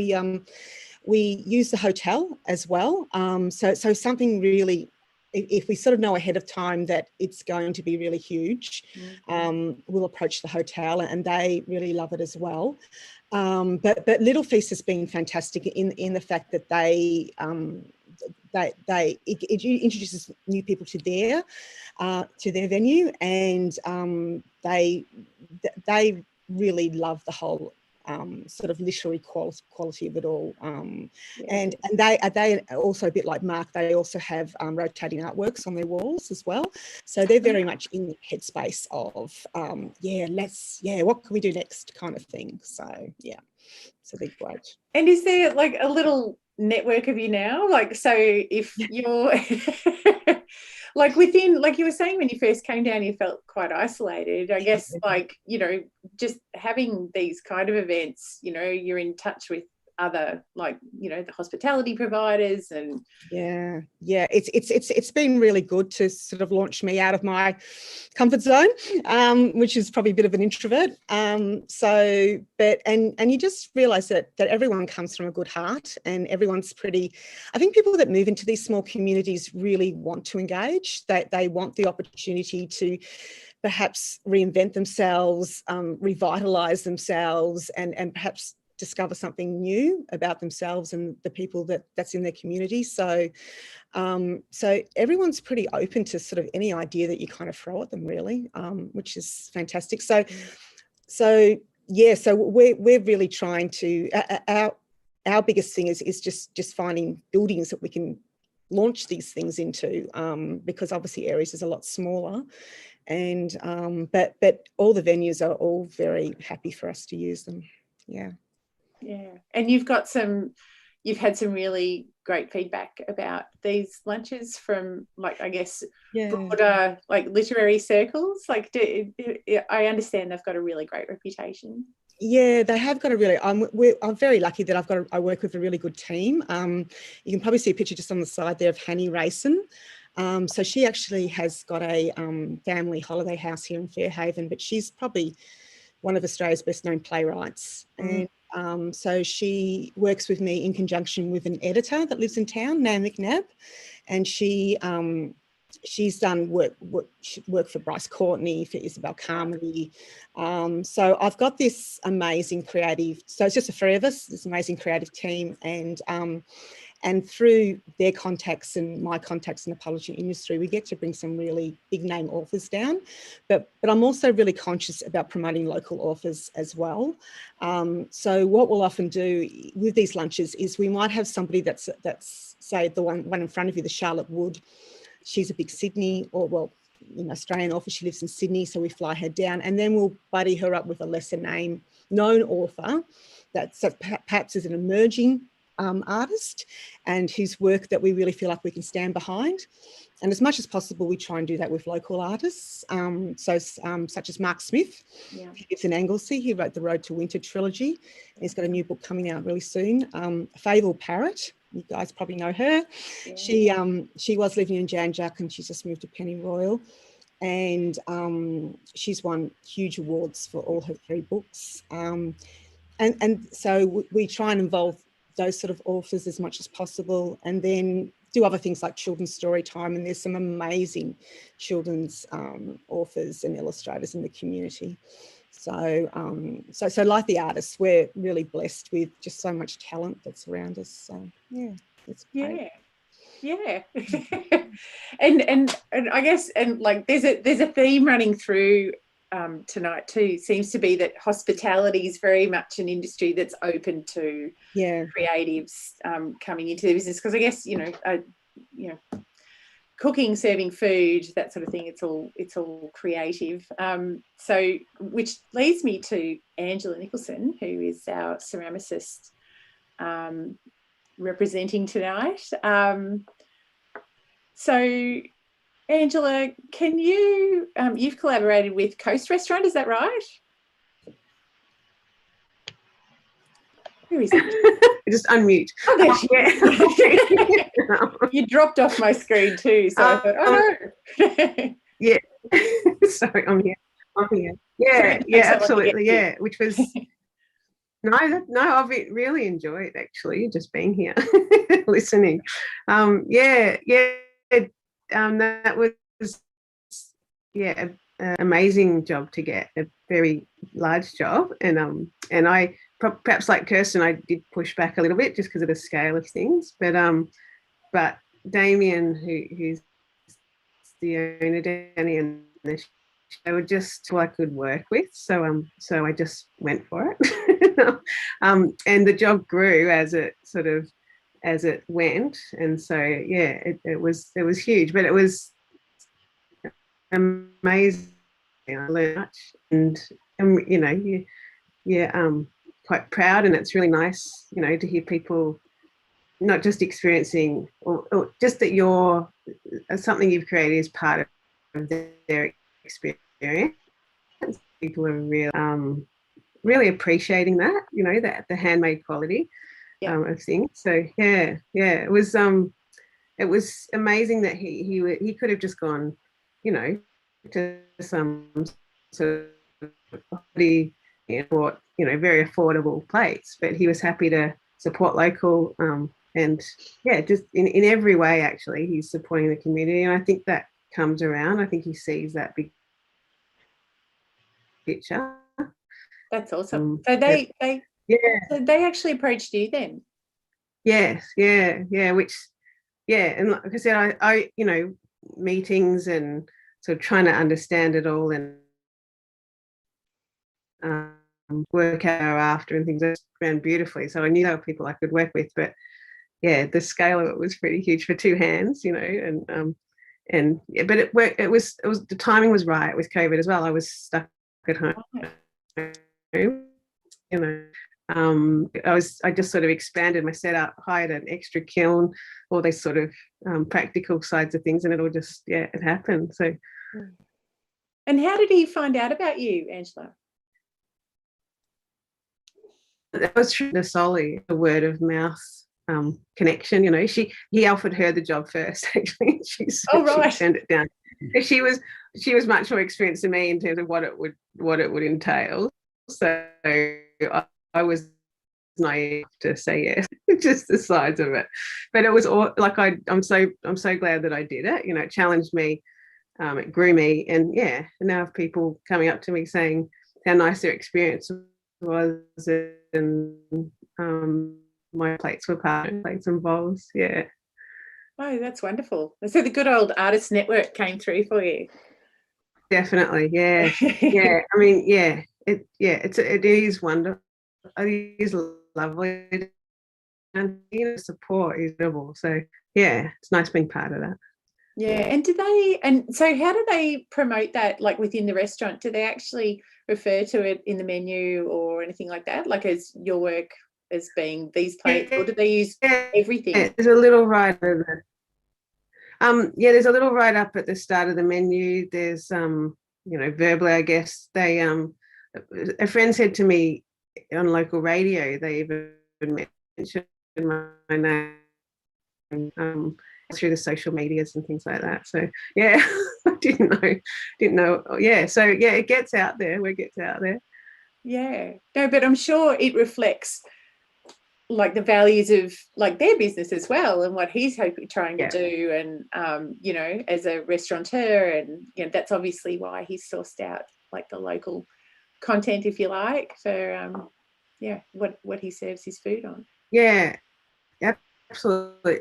S6: We use the hotel as well. So something really, if we sort of know ahead of time that it's going to be really huge, we'll approach the hotel, and they really love it as well. But Little Feast has been fantastic in the fact that it introduces new people to their venue, and they really love the whole sort of literary quality of it all. And they also, a bit like Mark, they also have rotating artworks on their walls as well. So they're very much in the headspace of, what can we do next kind of thing. So, yeah, so they're great.
S2: And is there like a little network of you now? Like, so if you're... like within, like you were saying, when you first came down, you felt quite isolated. I guess, like, you know, just having these kind of events, you know, you're in touch with other, like, you know, the hospitality providers and it's been really good to sort of launch me out of my comfort zone, which is probably a bit of an introvert. But you just realize that everyone comes from a good heart, and everyone's pretty, I think people that move into these small communities really want to engage. They want the opportunity to perhaps reinvent themselves, revitalize themselves, and perhaps discover something new about themselves and the people that's in their community. So everyone's pretty open to sort of any idea that you kind of throw at them, really, which is fantastic. So we're really trying to, our biggest thing is just finding buildings that we can launch these things into, because obviously Aries is a lot smaller, and but all the venues are all very happy for us to use them. Yeah, and you've had some really great feedback about these lunches from, like, I guess, broader, like, literary circles. Like, I understand they've got a really great reputation.
S6: Yeah, they have got a really, I'm very lucky that I work with a really good team. You can probably see a picture just on the side there of Hanny Rayson. So she actually has got a family holiday house here in Fairhaven, but she's probably one of Australia's best known playwrights. And so she works with me in conjunction with an editor that lives in town, Nan McNabb, and she's done work for Bryce Courtney, for Isabel Carmody. So I've got this amazing creative, so it's just the three of us, this amazing creative team, and through their contacts and my contacts in the publishing industry, we get to bring some really big name authors down. But I'm also really conscious about promoting local authors as well. So what we'll often do with these lunches is we might have somebody that's say the one in front of you, the Charlotte Wood. She's a big Sydney, or well, Australian author. She lives in Sydney, so we fly her down, and then we'll buddy her up with a lesser known author that perhaps is an emerging artist, and whose work that we really feel like we can stand behind. And as much as possible, we try and do that with local artists. Such as Mark Smith.
S2: Yeah.
S6: He lives in Anglesey. He wrote the Road to Winter trilogy. He's got a new book coming out really soon. Fable Parrott, you guys probably know her. Yeah. She was living in Jan Jack, and she's just moved to Pennyroyal. And she's won huge awards for all her 3 books. And so we try and involve those sort of authors as much as possible, and then do other things like children's story time. And there's some amazing children's authors and illustrators in the community. So like the artists, we're really blessed with just so much talent that's around us. So yeah, it's great.
S2: Yeah. and I guess, and like there's a theme running through tonight too. Seems to be that hospitality is very much an industry that's open to creatives coming into the business, because I guess cooking, serving food, that sort of thing, it's all creative. So which leads me to Angela Nicholson, who is our ceramicist representing tonight. So Angela, can you, you've collaborated with Coast Restaurant, is that right? Who is it?
S7: Just unmute.
S2: Oh, there she is. You dropped off my screen too, so I thought, oh no.
S7: Yeah. Sorry, I'm here. Yeah, absolutely. Yeah, which was no, I've really enjoyed actually just being here, listening. That was an amazing job to get, a very large job, and I perhaps like Kirsten, I did push back a little bit just because of the scale of things, but Damien, who's the owner, Danny, and they were just who I could work with, so I just went for it. And the job grew as it went, and so it was huge, but it was amazing. I learned much, and quite proud, and it's really nice to hear people not just experiencing or just that something you've created is part of their experience. People are really appreciating that, that the handmade quality of things. So it was amazing that he could have just gone, to some sort of bought, very affordable place, but he was happy to support local, and just in every way actually he's supporting the community, and I think that comes around. I think he sees that big picture.
S2: That's awesome. So they actually approached you then? Yes,
S7: which and like I said, I meetings and sort of trying to understand it all, and work out after and things that ran beautifully. So I knew there were people I could work with, but the scale of it was pretty huge for 2 hands, but it worked. It was the timing was right with COVID as well. I was stuck at home, I just sort of expanded my setup, hired an extra kiln, all these sort of practical sides of things, and it all just it happened. So.
S2: And how did he find out about you, Angela?
S7: That was through the Solly, the word of mouth connection. He offered her the job first. Actually, she turned it down. She was much more experienced than me in terms of what it would entail. So I was naive to say yes, just the sides of it. But it was all like I'm so glad that I did it. It challenged me, it grew me, and now I have people coming up to me saying how nice their experience was, and my plates were part of plates and bowls.
S2: Oh, that's wonderful. So the good old artist network came through for you.
S7: Definitely, I mean, it is wonderful. It is lovely, and support is incredible. So it's nice being part of that.
S2: Yeah, and so how do they promote that, like within the restaurant? Do they actually refer to it in the menu or anything like that, like as your work as being these plates, or do they use everything?
S7: There's a little write-up. There's a little write-up at the start of the menu. There's verbally, I guess they a friend said to me on local radio, they even mentioned my name through the social medias and things like that. So yeah, I didn't know. Yeah, so yeah, it gets out there. Word gets out there. Yeah,
S2: no, but I'm sure it reflects like the values of like their business as well, and what he's trying to do, and as a restaurateur, and that's obviously why he's sourced out like the local content, if you like, for what he serves his food on.
S7: Yeah, absolutely.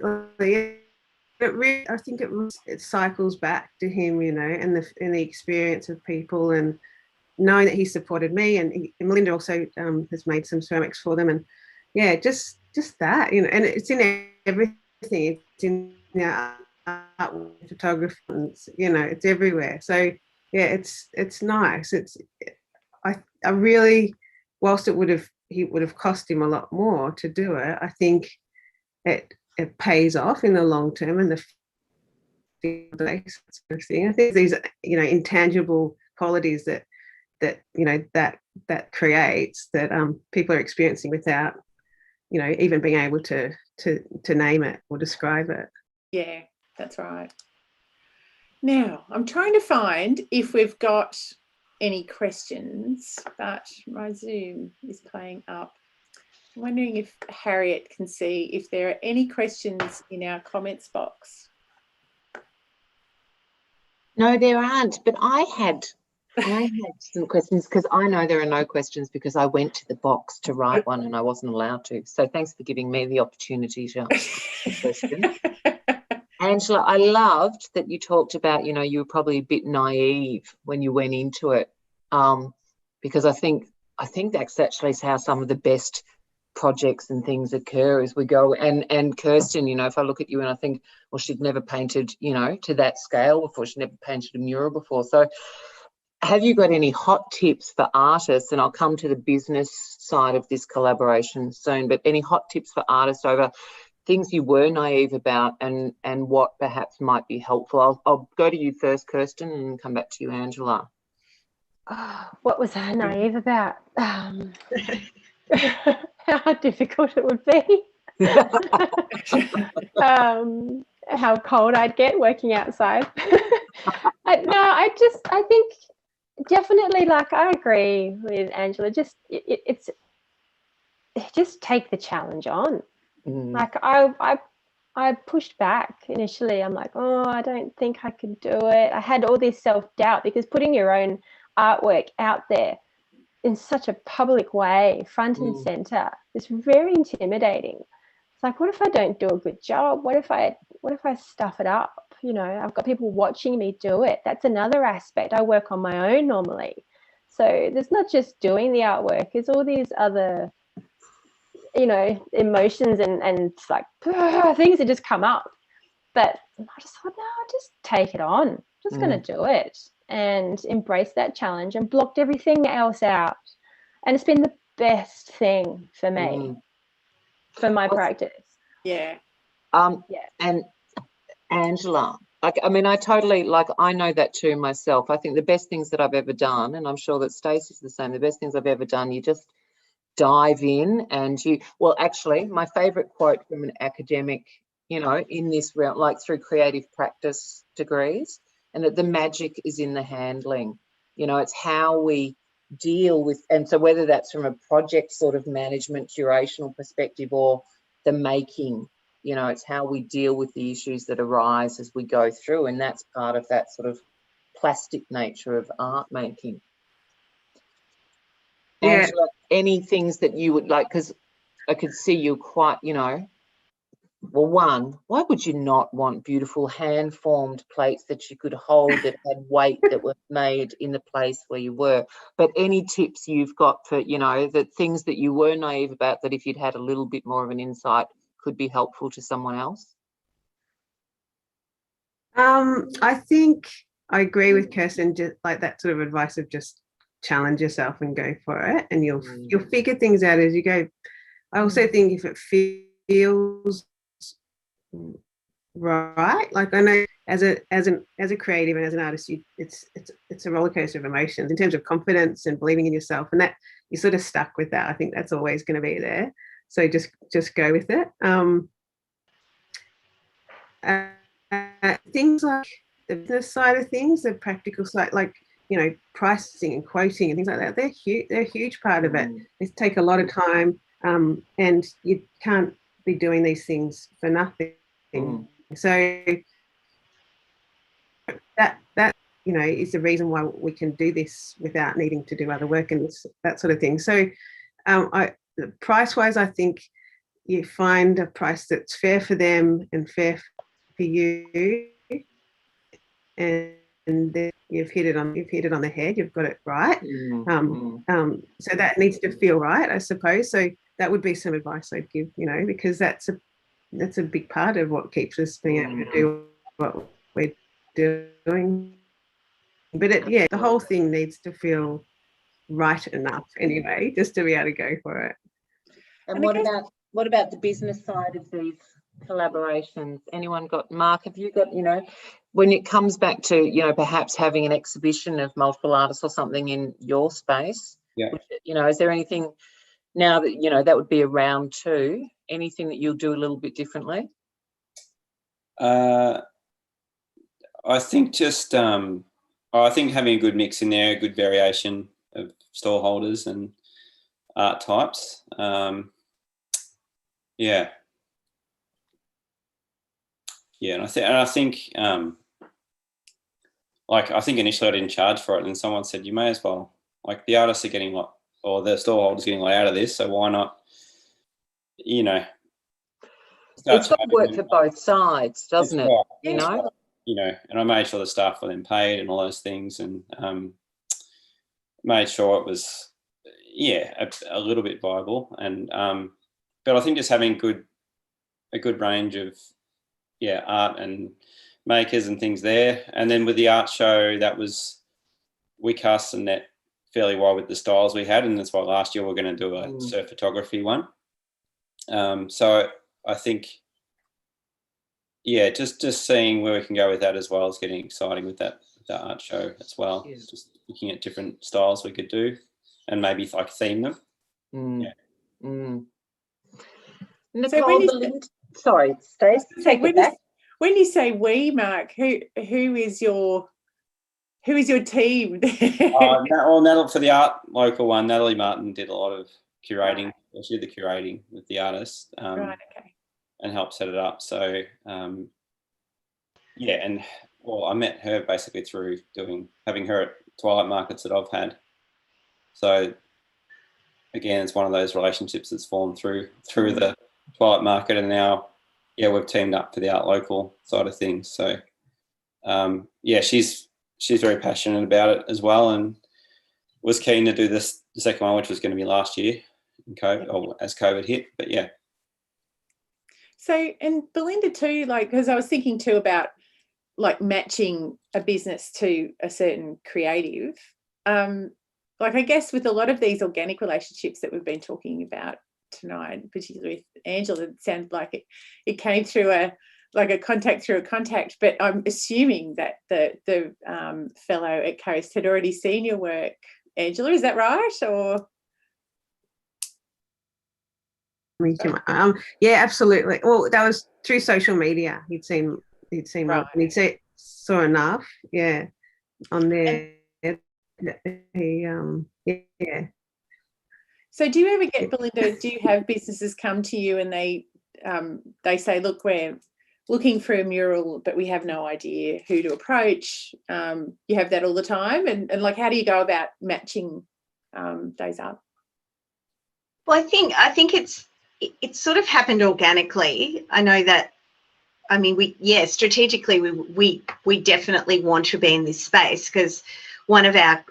S7: I think it cycles back to him, and the experience of people, and knowing that he supported me, and Melinda also has made some ceramics for them, and just that, and it's in everything. It's in art, photography, it's everywhere. So yeah, it's nice. I really, whilst it would have cost him a lot more to do it, I think it pays off in the long term, and the sort of thing. I think these intangible qualities that creates, that people are experiencing without even being able to name it or describe it.
S2: Yeah, that's right. Now I'm trying to find if we've got any questions, but my Zoom is playing up. I'm wondering if Harriet can see if there are any questions in our comments box.
S1: No, there aren't, but I had some questions, because I know there are no questions because I went to the box to write one and I wasn't allowed to. So thanks for giving me the opportunity to ask a question. Angela, I loved that you talked about, you were probably a bit naive when you went into it, because I think that's actually how some of the best projects and things occur as we go. And Kirsten, if I look at you and I think, well, she'd never painted, to that scale before. She never painted a mural before. So have you got any hot tips for artists? And I'll come to the business side of this collaboration soon, but any hot tips for artists over things you were naive about, and what perhaps might be helpful? I'll go to you first, Kirsten, and come back to you, Angela.
S4: Oh, what was I naive about? How difficult it would be. How cold I'd get working outside. I think definitely, like, I agree with Angela. Just just take the challenge on. Like I pushed back initially. I'm like, oh, I don't think I could do it. I had all this self-doubt, because putting your own artwork out there in such a public way, front and center, is very intimidating. It's like, what if I don't do a good job? What if I stuff it up? I've got people watching me do it. That's another aspect. I work on my own normally. So there's not just doing the artwork, there's all these other, emotions and like things that just come up. But I just thought, no, I'll just take it on. I'm just going to do it and embrace that challenge, and blocked everything else out. And it's been the best thing for me, for my practice.
S2: Yeah.
S1: And Angela, I totally, I know that too myself. I think the best things that I've ever done, and I'm sure that Stacey's the same, the best things I've ever done, you just dive in, and actually, my favourite quote from an academic, in this realm, like through creative practice degrees, and that the magic is in the handling. It's how we deal with, and so whether that's from a project sort of management, curational perspective, or the making, it's how we deal with the issues that arise as we go through, and that's part of that sort of plastic nature of art making. Yeah. Angela, any things that you would like, because I could see you quite, well, one, why would you not want beautiful hand-formed plates that you could hold that had weight, that were made in the place where you were? But any tips you've got for, the things that you were naive about, that if you'd had a little bit more of an insight could be helpful to someone else?
S7: I think I agree with Kirsten, just like that sort of advice of just challenge yourself and go for it, and you'll figure things out as you go. I also think if it feels right, like I know as a creative and as an artist, it's a roller coaster of emotions in terms of confidence and believing in yourself, and that you're sort of stuck with that. I think that's always going to be there. So just go with it. Things like the business side of things, the practical side, like, you know, pricing and quoting and things like that, they're a huge part of it. They take a lot of time, and you can't be doing these things for nothing. So that you know is the reason why we can do this without needing to do other work and that sort of thing. So price wise, I think you find a price that's fair for them and fair for you, and then you've hit it on the head. You've got it right. So that needs to feel right, I suppose. So that would be some advice I'd give, you know, because that's a big part of what keeps us being able to do what we're doing. But the whole thing needs to feel right enough anyway, just to be able to go for it.
S1: And what about the business side of these collaborations? Anyone got, Mark, have you got, you know, when it comes back to, you know, perhaps having an exhibition of multiple artists or something in your space, you know, is there anything now that, you know, that would be a round two, anything that you'll do a little bit differently?
S5: I think just I think having a good mix in there, a good variation of stall holders and art types. And I think like I think initially I didn't charge for it, and someone said you may as well, like the artists are getting like, or the stall holders getting like out of this, so why not, you know,
S1: it's got to work for both sides, doesn't it?
S5: Right.
S1: You know?
S5: Right. You know, and I made sure the staff were then paid and all those things, and made sure it was a little bit viable. And but I think just having a good range of art and makers and things there. And then with the art show, we cast the net fairly wide with the styles we had, and that's why last year we're going to do a surf photography one. So I think just seeing where we can go with that as well is getting exciting with that art show as well. Just looking at different styles we could do and maybe like theme them.
S1: Nicole, sorry, Stace, take it back.
S2: When you say we, Mark, who is your team?
S5: For the art local one, Natalie Martin did a lot of curating. Right. She did the curating with the artist.
S2: Right. Okay.
S5: And helped set it up. So, and I met her basically through having her at Twilight markets that I've had. So, again, it's one of those relationships that's formed through the Twilight market, and now, we've teamed up for the art local side of things. So, she's very passionate about it as well, and was keen to do the second one, which was going to be last year, as COVID hit. But
S2: So, and Belinda too, like, because I was thinking too about like matching a business to a certain creative. Like, I guess with a lot of these organic relationships that we've been talking about tonight, particularly with Angela, it sounded like it came through a contact through a contact. But I'm assuming that the fellow at Coast had already seen your work, Angela. Is that right? Or
S7: absolutely. Well, that was through social media. He'd seen right. And he'd saw enough, on there.
S2: So do you ever get, Belinda, do you have businesses come to you and they say, look, we're looking for a mural, but we have no idea who to approach? You have that all the time, and like, how do you go about matching those up?
S3: Well, I think it's sort of happened organically. I know that, I mean, strategically we definitely want to be in this space, because one of our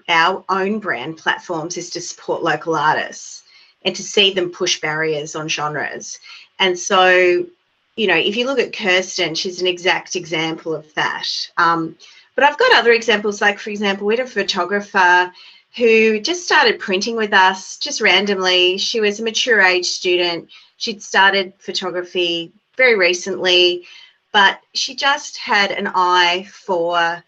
S3: own brand platforms is to support local artists and to see them push barriers on genres. And so you know, if you look at Kirsten, she's an exact example of that. But I've got other examples, like, for example, we had a photographer who just started printing with us just randomly. She was a mature age student. She'd started photography very recently, but she just had an eye for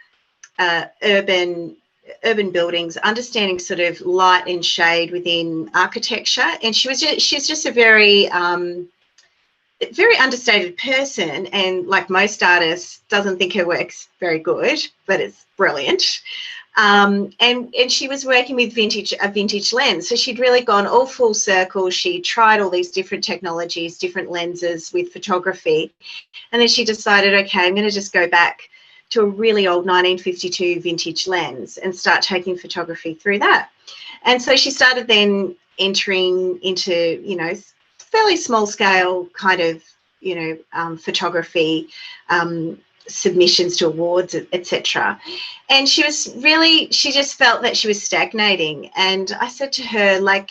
S3: urban buildings, understanding sort of light and shade within architecture. And she's just a very understated person, and like most artists, doesn't think her work's very good, but it's brilliant. And she was working with a vintage lens. So she'd really gone all full circle. She tried all these different technologies, different lenses with photography. And then she decided, okay, I'm going to just go back to a really old 1952 vintage lens and start taking photography through that. And so she started then entering into, you know, fairly small scale kind of, you know, photography submissions to awards, etc. And she just felt that she was stagnating. And I said to her, like,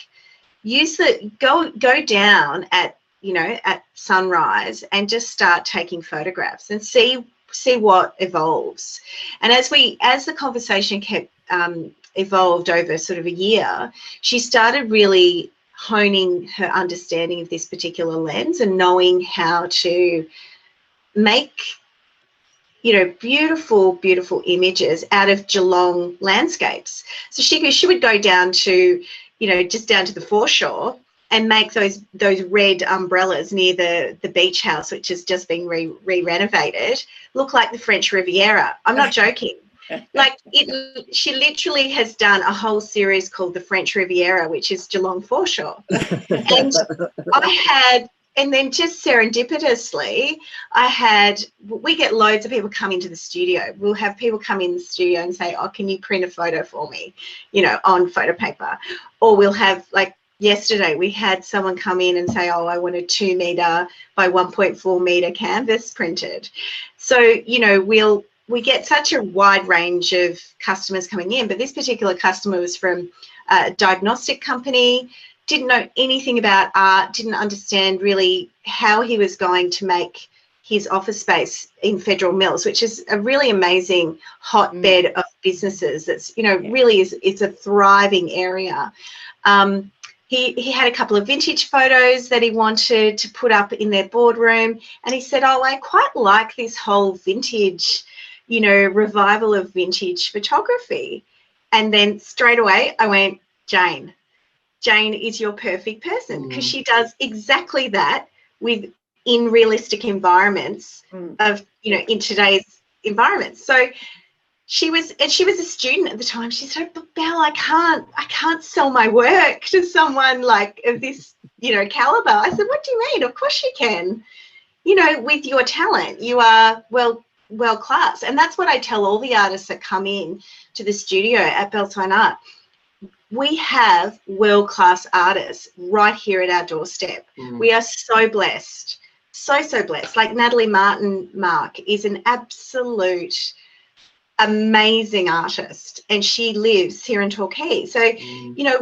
S3: go down at, you know, at sunrise and just start taking photographs and see what evolves. And as the conversation kept evolved over sort of a year, she started really honing her understanding of this particular lens and knowing how to make, you know, beautiful, beautiful images out of Geelong landscapes. So she would go down to, you know, just down to the foreshore and make those red umbrellas near the beach house, which has just been re-renovated, look like the French Riviera. I'm not joking. Like, she literally has done a whole series called the French Riviera, which is Geelong foreshore. And then just serendipitously, we get loads of people come into the studio. We'll have people come in the studio and say, oh, can you print a photo for me, you know, on photo paper? Or we'll have, like, yesterday we had someone come in and say, oh, I want a 2 metre by 1.4 metre canvas printed. So, you know, we get such a wide range of customers coming in, but this particular customer was from a diagnostic company, didn't know anything about art, didn't understand really how he was going to make his office space in Federal Mills, which is a really amazing hotbed of businesses. That's, you know, really it's a thriving area. He had a couple of vintage photos that he wanted to put up in their boardroom, and he said, oh, I quite like this whole vintage, you know, revival of vintage photography. And then straight away I went, Jane is your perfect person, because she does exactly that in realistic environments of, you know, in today's environments. So she was a student at the time. She said, but Belle, I can't sell my work to someone like of this, you know, caliber. I said, what do you mean? Of course you can. You know, with your talent, you are well class. And that's what I tell all the artists that come in to the studio at Beltane Art. We have world-class artists right here at our doorstep. We are so blessed, so blessed. Like Natalie Mark is an absolute amazing artist, and she lives here in Torquay. So, you know,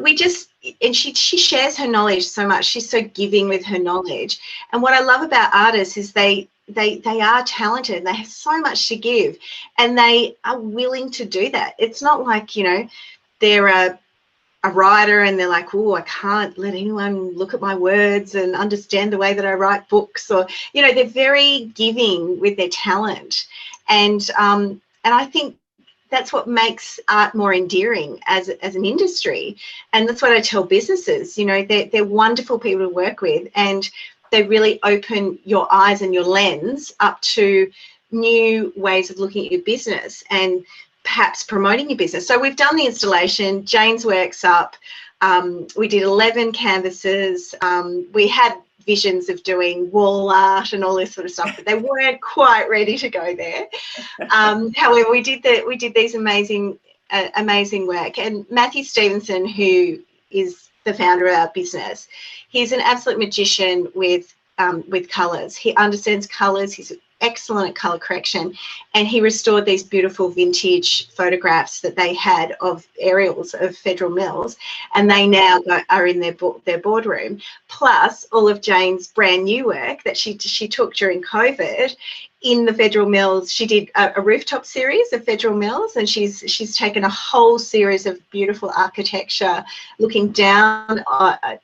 S3: and she shares her knowledge so much. She's so giving with her knowledge. And what I love about artists is they are talented. They have so much to give, and they are willing to do that. It's not like, you know, they're a writer and they're like, oh, I can't let anyone look at my words and understand the way that I write books, or, you know, they're very giving with their talent. And I think that's what makes art more endearing as an industry. And that's what I tell businesses, you know, they're wonderful people to work with, and they really open your eyes and your lens up to new ways of looking at your business and perhaps promoting your business. So we've done the installation. Jane's work's up. We did 11 canvases. We had visions of doing wall art and all this sort of stuff, but they weren't quite ready to go there. However, we did these amazing work. And Matthew Stevenson, who is the founder of our business, he's an absolute magician with colours. He understands colours. He's excellent at colour correction, and he restored these beautiful vintage photographs that they had of aerials of Federal Mills, and they now are in their boardroom, plus all of Jane's brand new work that she took during COVID in the Federal Mills. She did a rooftop series of Federal Mills, and she's taken a whole series of beautiful architecture looking down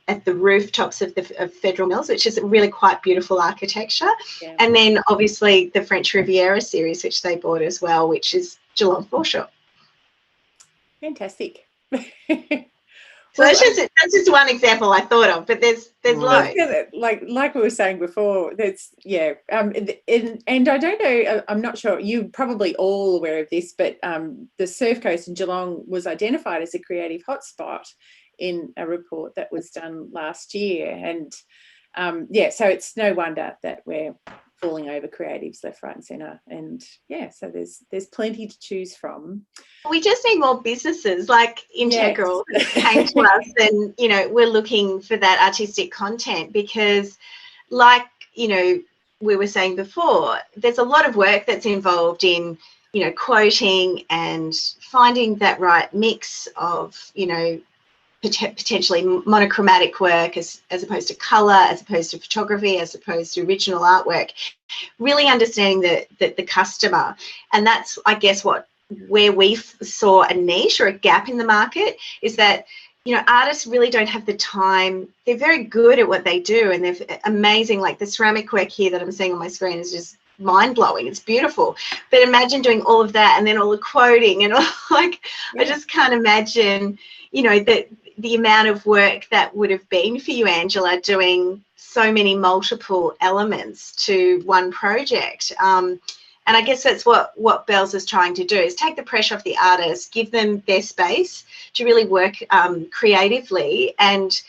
S3: at the rooftops of Federal Mills, which is really quite beautiful architecture. Yeah. And then obviously the French Riviera series, which they bought as well, which is Geelong Foreshore. So that's just one example I thought of, but there's loads.
S2: Like we were saying before, and I don't know, I'm not sure, you're probably all aware of this, but the Surf Coast in Geelong was identified as a creative hotspot in a report that was done last year, and so it's no wonder that we're falling over creatives left, right and centre, and so there's plenty to choose from.
S3: We just need more businesses like Integral that came to us, and we're looking for that artistic content, because like we were saying before, there's a lot of work that's involved in quoting and finding that right mix of potentially monochromatic work as opposed to colour, as opposed to photography, as opposed to original artwork, really understanding the customer. And that's, I guess, where we saw a niche or a gap in the market, is that artists really don't have the time. They're very good at what they do, and they're amazing. Like the ceramic work here that I'm seeing on my screen is just mind-blowing. It's beautiful, but imagine doing all of that and then all the quoting and all, I just can't imagine that the amount of work that would have been for you, Angela, doing so many multiple elements to one project. And I guess that's what Bells is trying to do, is take the pressure off the artists, give them their space to really work creatively and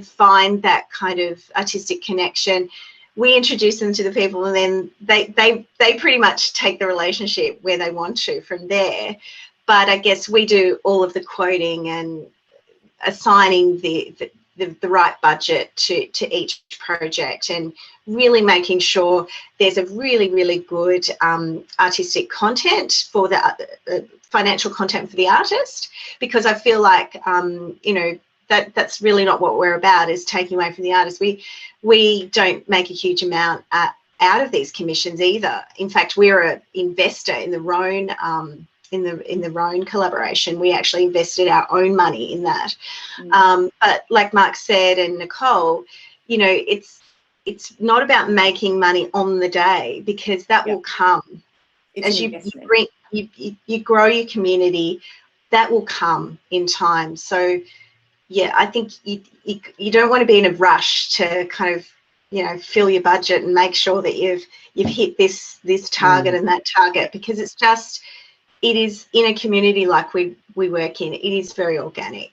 S3: find that kind of artistic connection. We introduce them to the people, and then they pretty much take the relationship where they want to from there. But I guess we do all of the quoting and assigning the right budget to each project, and really making sure there's a really, really good artistic content for the financial content for the artist, because I feel like that's really not what we're about, is taking away from the artist. We don't make a huge amount out of these commissions either. In fact, we're an investor in the Rhone in the Rhone collaboration. We actually invested our own money in that. But like Mark said, and Nicole, it's not about making money on the day, because that will come as you grow your community. That will come in time. So I think you don't want to be in a rush to kind of fill your budget and make sure that you've hit this target and that target, because it is in a community like we work in, it is very organic.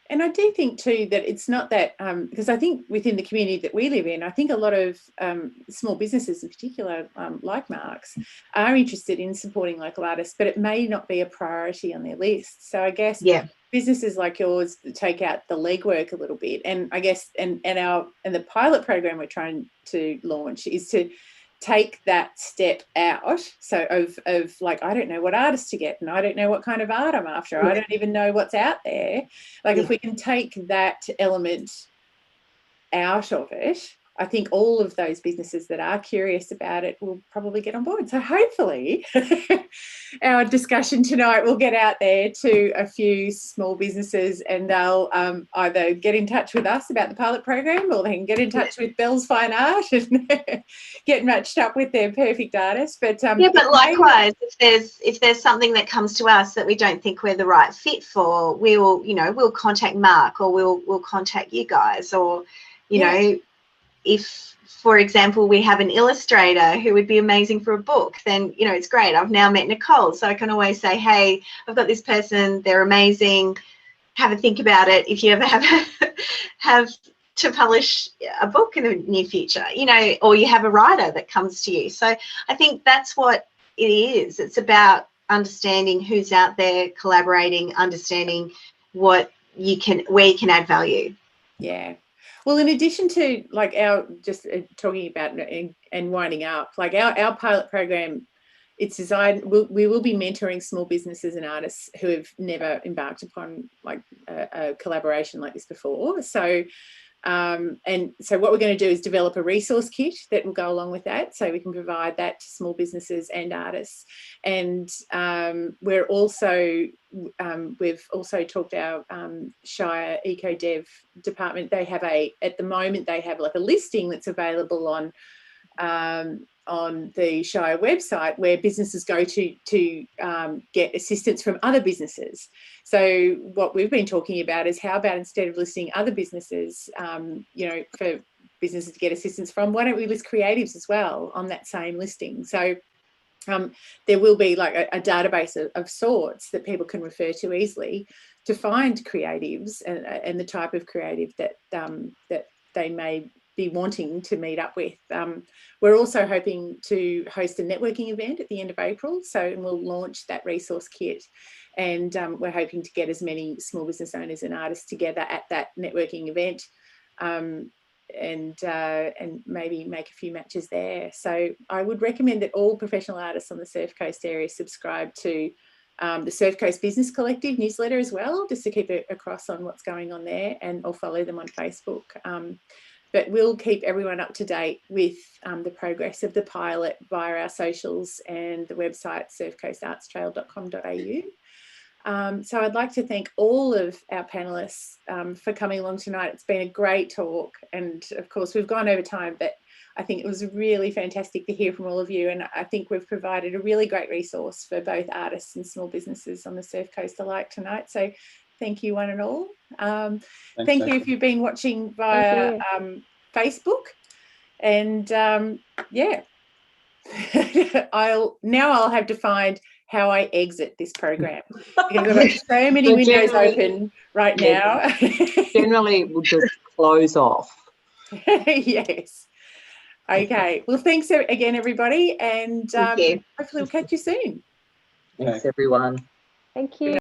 S2: And I do think too that it's not that, because I think within the community that we live in, I think a lot of small businesses in particular, like Mark's, are interested in supporting local artists, but it may not be a priority on their list. So I guess businesses like yours take out the legwork a little bit. And I guess and the pilot program we're trying to launch is to take that step out. So of like, I don't know what artists to get, and I don't know what kind of art I'm after. I don't even know what's out there. Like if we can take that element out of it, I think all of those businesses that are curious about it will probably get on board. So hopefully our discussion tonight will get out there to a few small businesses, and they'll either get in touch with us about the pilot program, or they can get in touch with Bell's Fine Art and get matched up with their perfect artist. But
S3: but likewise, if there's something that comes to us that we don't think we're the right fit for, we'll contact Mark, or we'll contact you guys, or if, for example, we have an illustrator who would be amazing for a book, then, it's great. I've now met Nicole, so I can always say, hey, I've got this person, they're amazing, have a think about it if you ever have to publish a book in the near future, or you have a writer that comes to you. So I think that's what it is. It's about understanding who's out there, collaborating, understanding where you can add value.
S2: Yeah. Well, in addition to like our just talking about and winding up, like our pilot program, it's designed, we will be mentoring small businesses and artists who have never embarked upon like a collaboration like this before. So, and so what we're going to do is develop a resource kit that will go along with that, so we can provide that to small businesses and artists. And we're also, we've also talked to our Shire Eco Dev department. They have at the moment, they have like a listing that's available on the Shire website where businesses go to get assistance from other businesses. So what we've been talking about is how about instead of listing other businesses, you know, for businesses to get assistance from, why don't we list creatives as well on that same listing? So there will be like a database of sorts that people can refer to easily to find creatives and the type of creative that that they may be wanting to meet up with. We're also hoping to host a networking event at the end of April, so we'll launch that resource kit, and we're hoping to get as many small business owners and artists together at that networking event, and maybe make a few matches there. So I would recommend that all professional artists on the Surf Coast area subscribe to the Surf Coast Business Collective newsletter as well, just to keep it across on what's going on there, and or follow them on Facebook. But we'll keep everyone up to date with the progress of the pilot via our socials and the website surfcoastartstrail.com.au. So I'd like to thank all of our panellists for coming along tonight. It's been a great talk, and of course we've gone over time, but I think it was really fantastic to hear from all of you, and I think we've provided a really great resource for both artists and small businesses on the Surf Coast alike tonight. So thank you one and all. Thank you if you've been watching via Facebook, and yeah, I'll have to find how I exit this program because I've got so many windows open right now.
S1: Generally, we'll just close off.
S2: Yes. Okay. Well, thanks again, everybody, and hopefully we'll catch you soon.
S1: Thanks, everyone.
S4: Thank you.